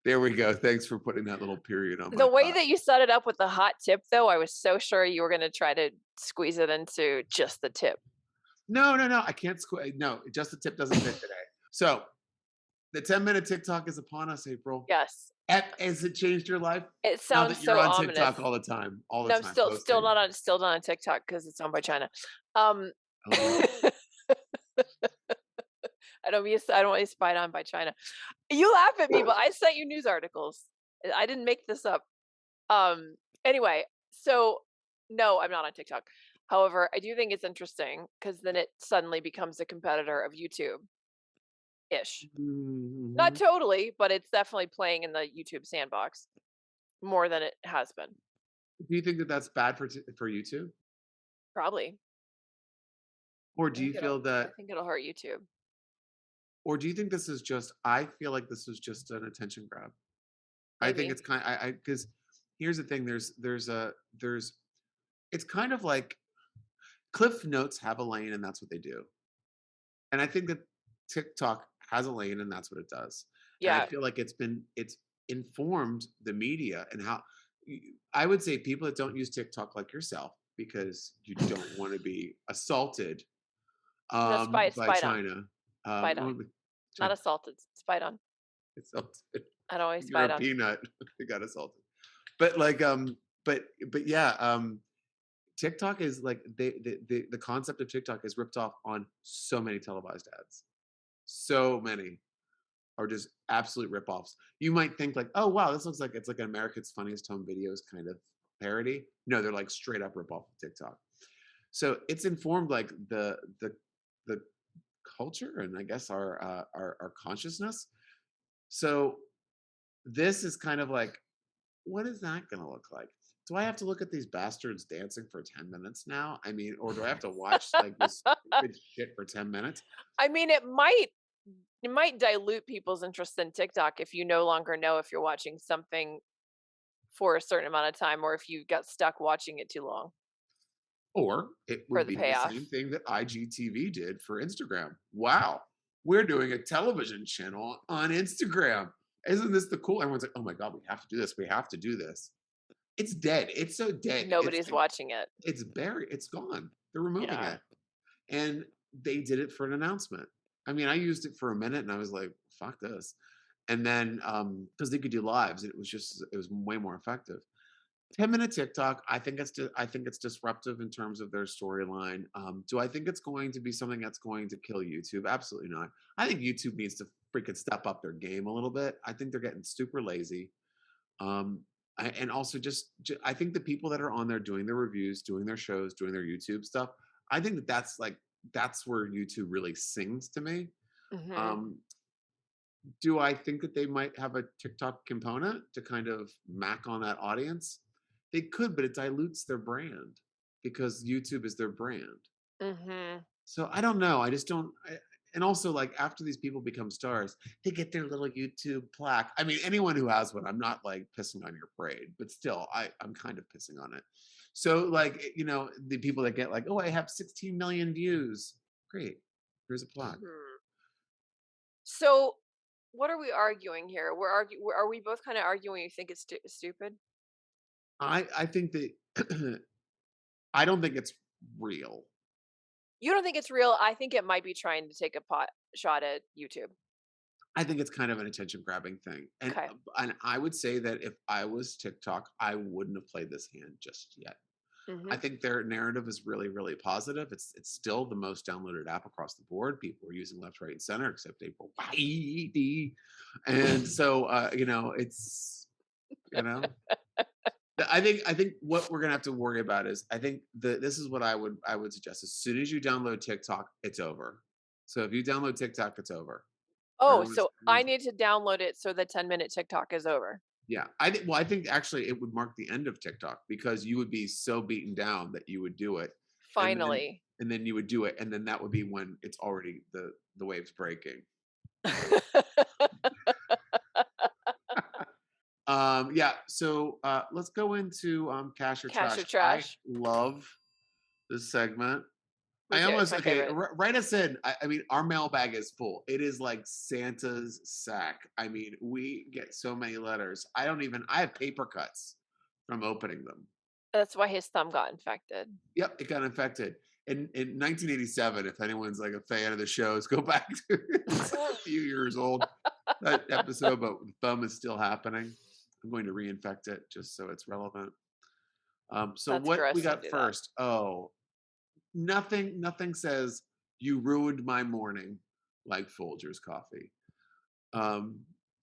There we go. Thanks for putting that little period on. The way that you set it up with the hot tip, though, I was so sure you were going to try to squeeze it into just the tip. No. I can't squeeze. No, just the tip doesn't fit today. So the 10-minute TikTok is upon us, April. Yes. Has it changed your life? It sounds now that you're so on ominous. TikTok all the time. I'm still not on TikTok because it's owned by China. I don't want to be spied on by China. You laugh at me, but I sent you news articles. I didn't make this up. Anyway, so no, I'm not on TikTok. However, I do think it's interesting because then it suddenly becomes a competitor of YouTube-ish. Mm-hmm. Not totally, but it's definitely playing in the YouTube sandbox more than it has been. Do you think that that's bad for YouTube? Probably. Or do you feel that? I think it'll hurt YouTube. Or do you think this is just? I feel like this is just an attention grab. Maybe. I think it's kind. Because here's the thing. It's kind of like Cliff Notes have a lane, and that's what they do. And I think that TikTok has a lane, and that's what it does. Yeah. And I feel like it's informed the media and how. I would say people that don't use TikTok like yourself because you don't want to be assaulted by China. Spied on. Not assaulted. Spied on. Assaulted. I don't always spied on. Peanut. They got assaulted. But yeah. TikTok is like the concept of TikTok is ripped off on so many televised ads. So many are just absolute rip-offs. You might think like, oh wow, this looks like it's like an America's Funniest Home Videos kind of parody. No, they're like straight up rip-off of TikTok. So it's informed like the culture and I guess our consciousness. So this is kind of like, what is that going to look like? Do I have to look at these bastards dancing for 10 minutes now? I mean, or do I have to watch like this stupid shit for 10 minutes? I mean, it might dilute people's interest in TikTok if you no longer know if you're watching something for a certain amount of time or if you got stuck watching it too long. Or it would be the same thing that IGTV did for Instagram. Wow, we're doing a television channel on Instagram. Isn't this the cool? Everyone's like, oh my God, we have to do this. We have to do this. It's dead. It's so dead. Nobody's watching it. It's buried. It's gone. They're removing it. And they did it for an announcement. I mean, I used it for a minute and I was like, fuck this. And then, because they could do lives, it was way more effective. 10-minute TikTok, I think it's disruptive in terms of their storyline. Do I think it's going to be something that's going to kill YouTube? Absolutely not. I think YouTube needs to freaking step up their game a little bit. I think they're getting super lazy. And also just I think the people that are on there doing their reviews, doing their shows, doing their YouTube stuff, I think that's where YouTube really sings to me. Mhm. Um, do I think that they might have a TikTok component to kind of mac on that audience? They could, but it dilutes their brand because YouTube is their brand. Mhm. So I don't know. I just don't. And also, like after these people become stars, they get their little YouTube plaque. I mean, anyone who has one, I'm not like pissing on your parade, but still, I'm kind of pissing on it. So, like, the people that get like, oh, I have 16 million views. Great. Here's a plaque. Mhm. So, what are we arguing here? Are we both kind of arguing you think it's stupid? I think that I don't think it's real. You don't think it's real? I think it might be trying to take a pot shot at YouTube. I think it's kind of an attention grabbing thing. Okay. And I would say that if I was TikTok, I wouldn't have played this hand just yet. I Mhm. think their narrative is really, really positive. It's still the most downloaded app across the board. People are using left, right, and center, except April. And so it's you know I think what we're gonna have to worry about is this is what I would suggest. As soon as you download TikTok, it's over. So if you download TikTok, it's over. Oh, Everyone's so I need to download it so the 10-minute TikTok is over. yeah. I think actually it would mark the end of TikTok because you would be so beaten down that you would do it, and then Finally. you would do it, and then that would be when it's already the waves breaking. Yeah. So let's go into cash or Cash trash. or I trash? love this segment. Me I too. It's almost my okay. favorite. Write us in. I mean, our mailbag is full. It is like Santa's sack. I mean, we get so many letters. I have paper cuts from opening them. That's why his thumb got infected. Yep, it got infected. In 1987, if anyone's like a fan of the shows, go back to it's a few years old, that episode, but the thumb is still happening. I'm going to reinfect it just so it's relevant. So That's what we gross. Don't got do that. first? Oh, nothing says you ruined my morning like Folgers coffee. Um,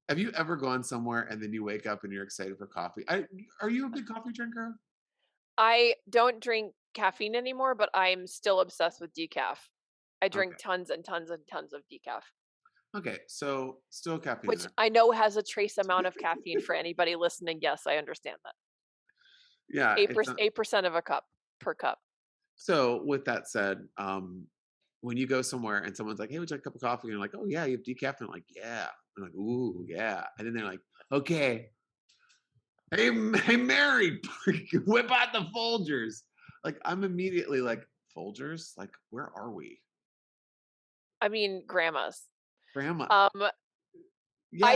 have you ever gone somewhere and then you wake up and you're excited for coffee? Are you a big coffee drinker? I don't drink caffeine anymore, but I'm still obsessed with decaf. I Okay. drink tons and tons and tons of decaf, Okay. So still caffeine in which there. I know has a trace amount of caffeine for anybody listening. Yes, I understand that. Yeah, Eight it's percent, 8% of a cup per cup. so with that said, when you go somewhere and someone's like, "Hey, would you like a cup of coffee?" and you're like, "Oh yeah, you have decaf," and I'm like, "Yeah," I'm like, "Ooh, yeah," and then they're like, "Okay, hey, Mary, whip out the Folgers." Like I'm immediately like, "Folgers? Like where are we, I mean, grandmas. Grandma?" Um, Yeah.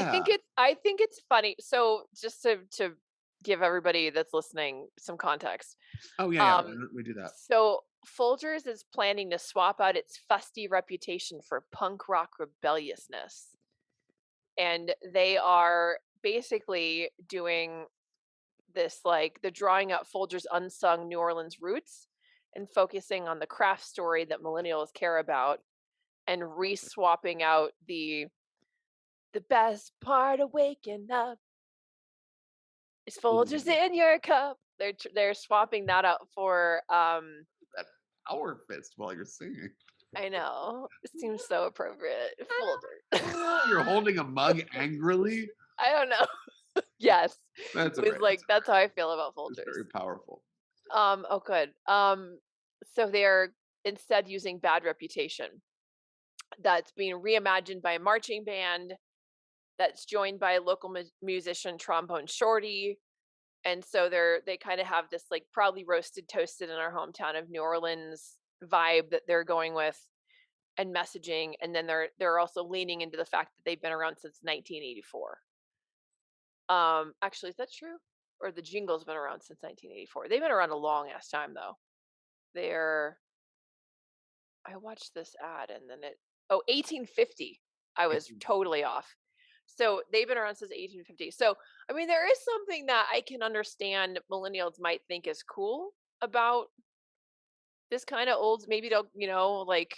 I think it's funny. So just to give everybody that's listening some context. Oh yeah, yeah. Why Um, don't we do that? so Folgers is planning to swap out its fusty reputation for punk rock rebelliousness. And they are basically doing this, like they're drawing out Folgers' unsung New Orleans roots and focusing on the craft story that millennials care about and re-swapping out the best part of waking up is Folgers Ooh, in your cup. They're swapping that out for that power fist while you're singing. I know. It seems so appropriate. Folder. You're holding a mug angrily. I don't know. Yes. That's It all was right. like that's how I feel about It's Folgers. very powerful. Oh good. So they're instead using Bad Reputation. That's being reimagined by a marching band that's joined by a local musician Trombone Shorty. And so they kind of have this like proudly roasted toasted in our hometown of New Orleans vibe that they're going with and messaging, and then they're also leaning into the fact that they've been around since 1984. Actually, is that true? Or the jingle's been around since 1984? They've been around a long ass time though. They're I watched this ad and then 1850. I was totally off. So they've been around since 1850. So I mean, there is something that I can understand millennials might think is cool about this kind of old. Maybe they'll, like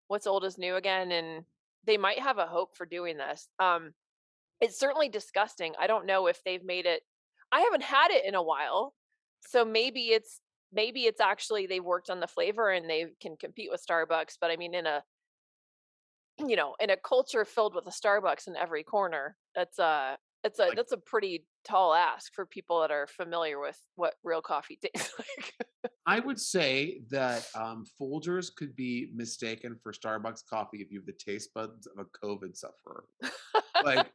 what's old is new again, and they might have a hope for doing this. It's certainly disgusting. I don't know if they've made it. I haven't had it in a while, so maybe it's actually they've worked on the flavor and they can compete with Starbucks. But I mean, in a in a culture filled with a Starbucks in every corner, Like, that's a pretty tall ask for people that are familiar with what real coffee tastes like. I would say that Folgers could be mistaken for Starbucks coffee if you have the taste buds of a COVID sufferer. Like,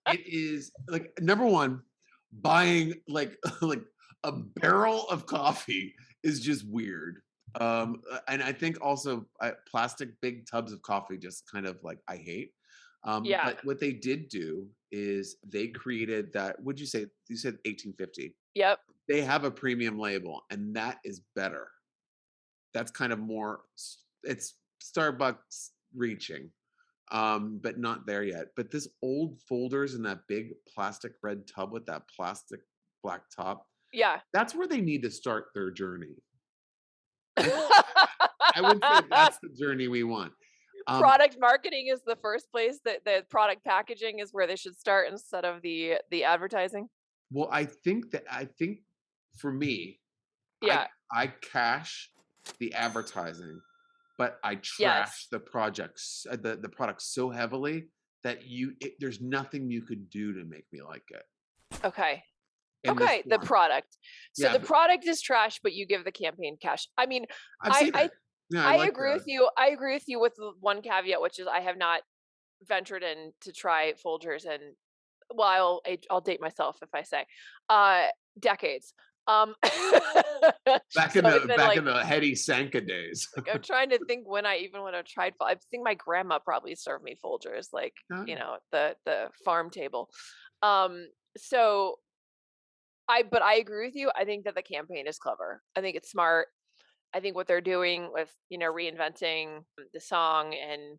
it is like number one, buying like like a barrel of coffee is just weird. And I think also plastic big tubs of coffee just kind of like I hate. Yeah. But what they did do is they created that. Would you say you said 1850? Yep. They have a premium label, and that is better. That's kind of more. It's Starbucks reaching, but not there yet. But this old folders in that big plastic red tub with that plastic black top, Yeah. that's where they need to start their journey. I, I would say that's the journey we want. Um, Product marketing is the first place that the product packaging is where they should start instead of the advertising. well, I think for me, I Yeah. I cash the advertising, but I trash Yes. the projects, the product so heavily that there's nothing you could do to make me like it Okay. in this Okay, the form. product. So Yeah, the product is trash, but you give the campaign cash. I mean, I've I seen I it. Yeah, I I like agree with that. you. I agree with you with the one caveat, which is I have not ventured in to try Folgers and well, I'll date myself if I say uh decades. Um Back in so it's the been back in the heady Sanka days. like I'm trying to think when I even would have tried I think my grandma probably served me Folgers like, No, the farm table. Um so but I agree with you. I think that the campaign is clever. I think it's smart. I think what they're doing with, reinventing the song and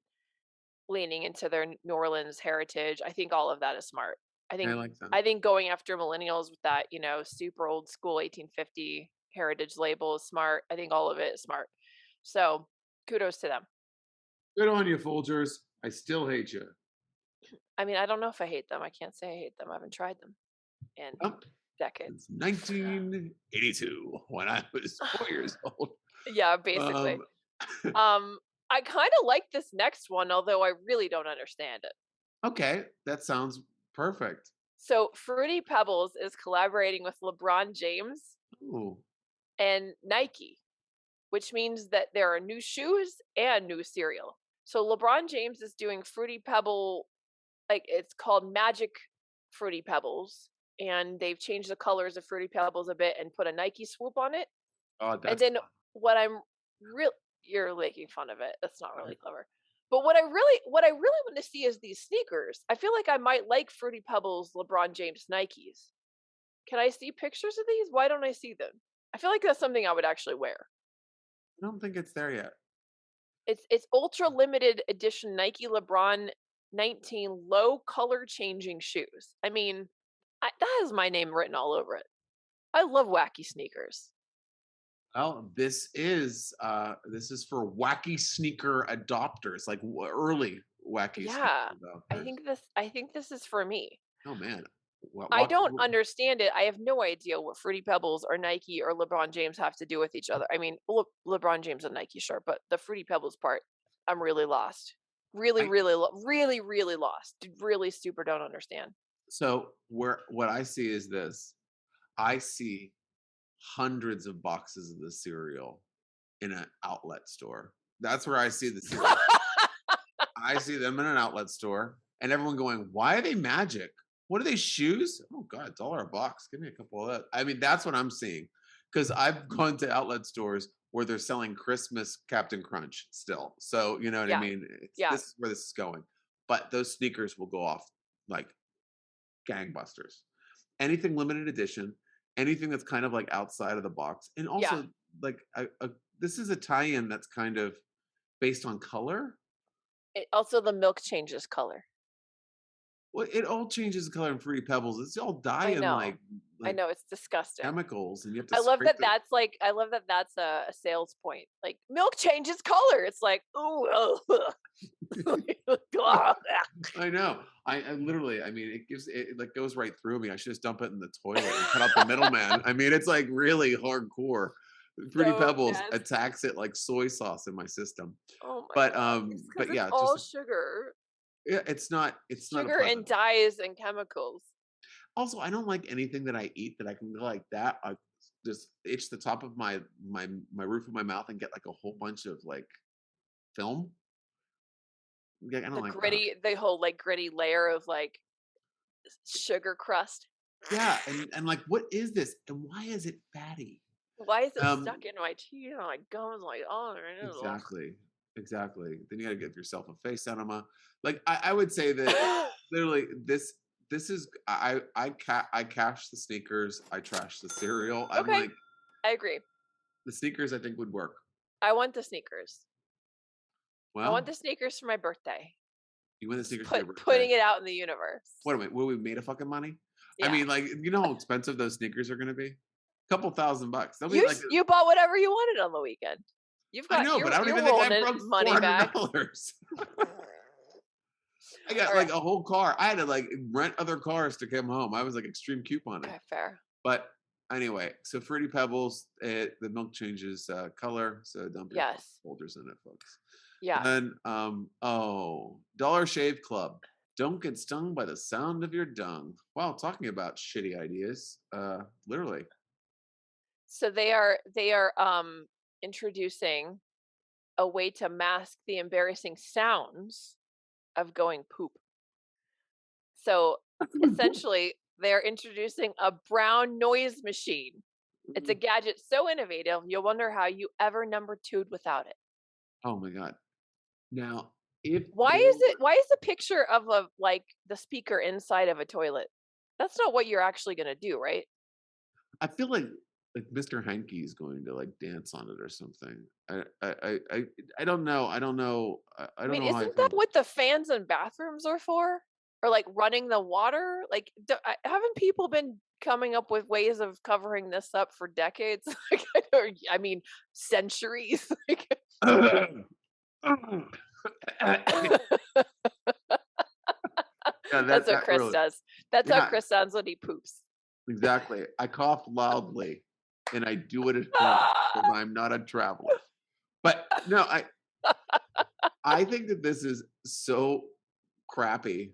leaning into their New Orleans heritage, I think all of that is smart. I I think like them. I think going after millennials with that, super old school 1850 heritage label is smart. I think all of it is smart. So, kudos to them. Good on you, Folgers. I still hate you. I mean, I don't know if I hate them. I can't say I hate them. I haven't tried them in Well, decades. since 1982, when I was 4 years old. Yeah, basically. Um, I kind of like this next one, although I really don't understand it. okay, that sounds perfect. So, Fruity Pebbles is collaborating with LeBron James Ooh, and Nike, which means that there are new shoes and new cereal. So, LeBron James is doing Fruity Pebble, like it's called Magic Fruity Pebbles, and they've changed the colors of Fruity Pebbles a bit and put a Nike swoop on it. oh, And that's then fun. what I'm real you're making fun of it. That's not really clever. But what I really want to see is these sneakers. I feel like I might like Fruity Pebbles LeBron James Nikes. Can I see pictures of these? Why don't I see them? I feel like that's something I would actually wear. I don't think it's there yet. It's ultra limited edition Nike LeBron 19 low color changing shoes. I mean, that has my name written all over it. I love wacky sneakers. Well, this is for wacky sneaker adopters, like early wacky sneaker Yeah, adopters. I think this is for me. Oh man, I don't understand it. I have no idea what Fruity Pebbles or Nike or LeBron James have to do with each other. I mean, LeBron James and Nike, sure, but the Fruity Pebbles part, I'm really lost. Really, I really, really, really lost. Really super don't understand. so where what I see is this. I see hundreds of boxes of the cereal in an outlet store. That's where I see the cereal. I see them in an outlet store, and everyone going, "Why are they magic? What are they shoes? Oh God, $1 a box. Give me a couple of that." I mean, that's what I'm seeing because I've gone to outlet stores where they're selling Christmas Captain Crunch still. So you know what I Yeah, mean. yeah, This is where this is going. But those sneakers will go off like gangbusters. Anything limited edition, anything that's kind of like outside of the box, and yeah. also like this is a tie-in that's kind of based on color. Also, the milk changes color. Well, it all changes the color in Fruity Pebbles. It's all dye I and know. I like know it's disgusting. chemicals, and you have to scrape the. I love that that's a sales point. Like milk changes color. It's like, ooh, I know. I literally. I mean, it like goes right through me. I should just dump it in the toilet and cut out the middleman. I mean, it's like really hardcore. Fruity so Pebbles nasty. attacks it like soy sauce in my system. Oh my But god. It's because but it's yeah, all just sugar. yeah, it's not a Sugar and pleasant. dyes and chemicals. Also, I don't like anything that I eat that I can go like that. I just itch the top of my roof of my mouth and get like a whole bunch of like film. Yeah, I don't like that. The whole like gritty layer of like sugar crust. Yeah, and like, what is this? And why is it fatty? Why is it Um, stuck in my teeth and my gums? Like, oh, exactly, exactly. Then you got to get yourself a face enema. Like, I would say that literally this is I cash the sneakers, I trash the cereal. I'm okay, like I agree. the sneakers I think would work. I want the sneakers. I want Well, the sneakers for my birthday. you win the Just sneakers for your putting birthday. it out in the universe. What am I? Will we made a fucking money? I Yeah. mean, like, you know how expensive those sneakers are going to be? Couple $1,000. They'll be You like you bought whatever you wanted on the weekend. You've I got know, but I don't you're even think rolling I in broke money bags. $400. I All got right. like a whole car. I had to like rent other cars to come home. I was like extreme couponing. Okay, fair. But anyway, so Fruity Pebbles, the milk changes color, so dump your Yes. folders in it, folks. Yeah. And Dollar Shave Club. Don't get stung by the sound of your dung. Wow, talking about shitty ideas. Literally. So they are introducing a way to mask the embarrassing sounds of going poop. So essentially, they're introducing a brown noise machine. It's a gadget so innovative, you'll wonder how you ever number two'd without it. Oh my god. Now, if Why there is it? were Why is the picture of a like the speaker inside of a toilet? That's not what you're actually gonna do, right? I feel like Mr. Hanky is going to like dance on it or something. I don't know. I don't know. I I don't mean, know how I isn't that feel. what the fans in bathrooms are for? Or like running the water? Like, haven't people been coming up with ways of covering this up for decades? Like, I mean, centuries. Like, Yeah, that's what that Chris really. does. That's how Yeah, Chris sounds when he poops. exactly. I cough loudly, and I do it at home because I'm not a traveler. But no, I think that this is so crappy.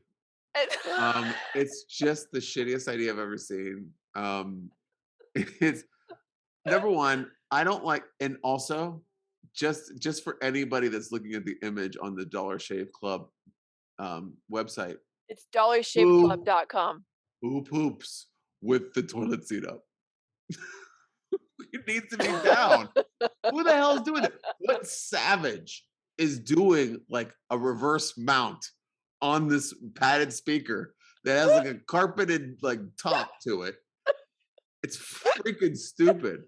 It's just the shittiest idea I've ever seen. It's number one. I don't like, and also just for anybody that's looking at the image on the Dollar Shave Club website, It's who dollarshaveclub.com. who poops with the toilet seat up? It needs to be down. Who the hell is doing it? What savage is doing like a reverse mount on this padded speaker that has like a carpeted like top to it? It's freaking stupid.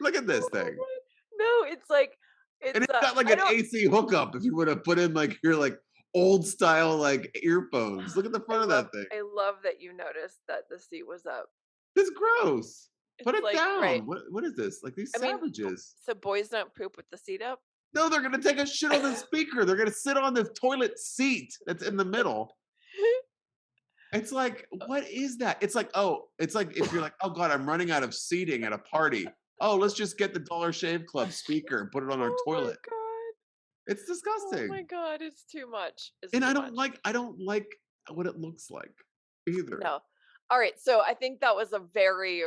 Look at this thing. No, it's like And it's it's got like I an don't AC hookup if you would have put in like your like old style like earphones. Look at the front of that thing. I love that you noticed that the seat was up. It's gross. Put It's it like right. down. What is this? Like these I mean, savages. so boys don't poop with the seat up. No, they're gonna take a shit on the speaker. They're gonna sit on the toilet seat that's in the middle. It's like, what is that? It's like, oh, it's like if you're like, oh god, I'm running out of seating at a party. Oh, let's just get the Dollar Shave Club speaker and put it on our Oh my toilet. god. It's Oh my disgusting. god, it's too much. It's And too much. I don't like what it looks like either. No. All right, so I think that was a very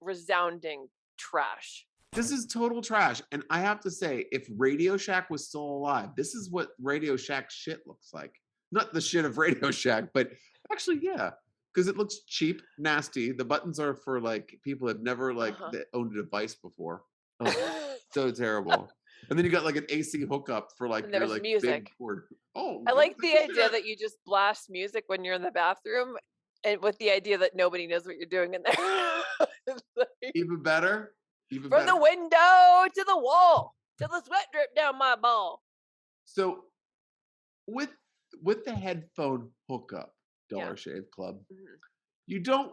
resounding trash. This is total trash. And I have to say, if Radio Shack was still alive, this is what Radio Shack shit looks like. Not the shit of Radio Shack, but actually, yeah. Because it looks cheap, nasty. The buttons are for like people that have never like that owned a device before. Oh, so terrible. And then you got like an AC hookup for like And your there's like music. big cord. Oh, I like the look at idea that. that you just blast music when you're in the bathroom and with the idea that nobody knows what you're doing in there. It's like, Even better. Even from better. the window to the wall, till the sweat drip down my ball. So with the headphone hookup, Dollar Yeah. Shave Club, Mhm. you don't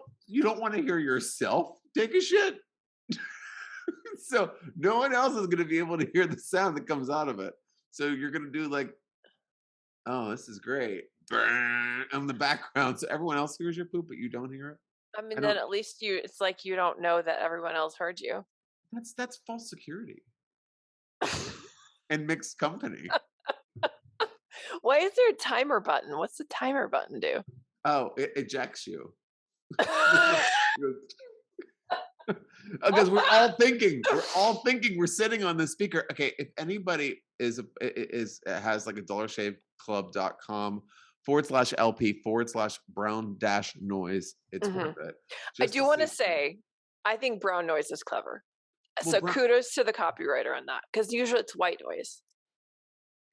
want to hear yourself take a shit. So no one else is going to be able to hear the sound that comes out of it. So you're going to do like, oh, this is great, on the background, so everyone else hears your poop, but you don't hear it. I mean, I then don't. at least it's like you don't know that everyone else heard you. That's false security and mixed company. Why is there a timer button? What's the timer button do? Oh, it ejects you. Because we're all thinking, we're sitting on the speaker. Okay, if anybody has like a dollarshaveclub.com/LP/brown-noise, it's Mhm. worth it. I Just do to want to see. say, I think brown noise is clever. Well, So kudos to the copywriter on that, because usually it's white noise.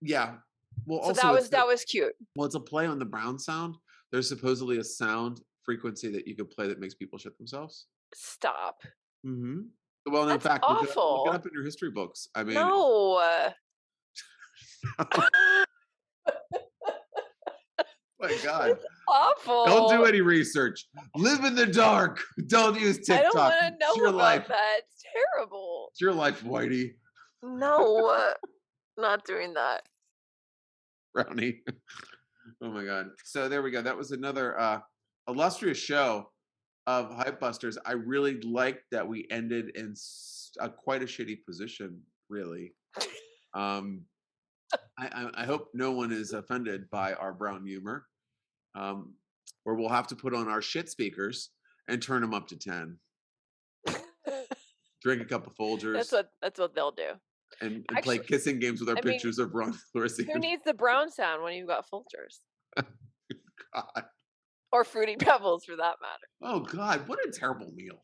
yeah. Well, So also that was cute. it's a play on the brown sound. There's supposedly a sound frequency that you could play that makes people shit themselves. Stop. Hmm. Well, in That's fact, look it awful. up in your history books. I mean, No. my God. It's awful. Don't do any research. Live in the dark. Don't use TikTok. I don't want to It's know your about life. that. It's terrible. It's your life, Whitey. No, not doing that. Brownie. Oh my God. So there we go. That was another illustrious show of Hype Busters. I really liked that we ended in quite a shitty position, really. I hope no one is offended by our brown humor. Or we'll have to put on our shit speakers and turn them up to 10. Drink a cup of Folgers. That's what they'll do. And play kissing games with our pictures of Ron Flores. Who needs the brown sound when you've got Folgers? God. Or Fruity Pebbles, for that matter. Oh God, what a terrible meal!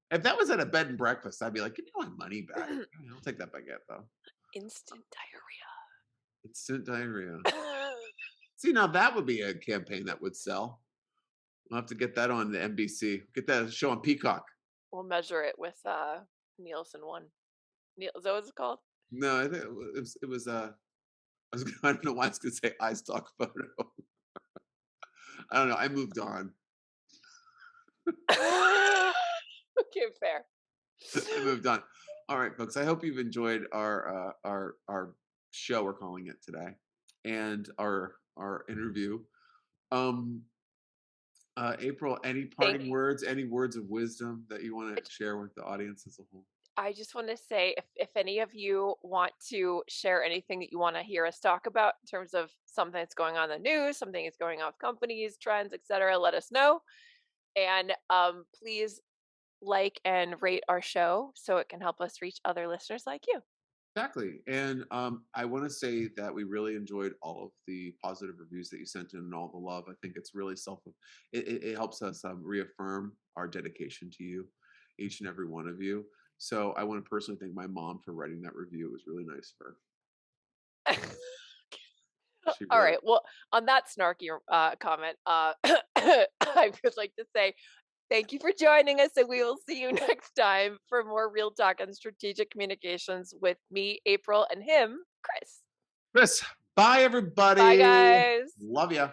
If that was at a bed and breakfast, I'd be like, give me my money back. I'll take that baguette though. Instant diarrhea. Instant diarrhea. See, now that would be a campaign that would sell. We'll have to get that on the NBC. Get that show on Peacock. We'll measure it with Nielsen 1. Is that what it's called? No, I think it was I don't know why I was gonna say iStock photo. I don't know. I moved on. Okay, fair. I moved on. All right, folks. I hope you've enjoyed our show. We're calling it today, and our interview. April, any parting words? Any words of wisdom that you want to share with the audience as a whole? I just want to say, if any of you want to share anything that you want to hear us talk about in terms of something that's going on in the news, something that's going on with companies, trends, etc., let us know. And please like and rate our show so it can help us reach other listeners like you. Exactly. And I want to say that we really enjoyed all of the positive reviews that you sent in and all the love. I think it's really it helps us reaffirm our dedication to you, each and every one of you. So I want to personally thank my mom for writing that review. It was really nice of her. All right. Well, on that snarky comment, I would like to say thank you for joining us, and we will see you next time for more Real Talk and Strategic Communications with me, April, and him, Chris. Chris, bye everybody. Bye, guys. Love ya.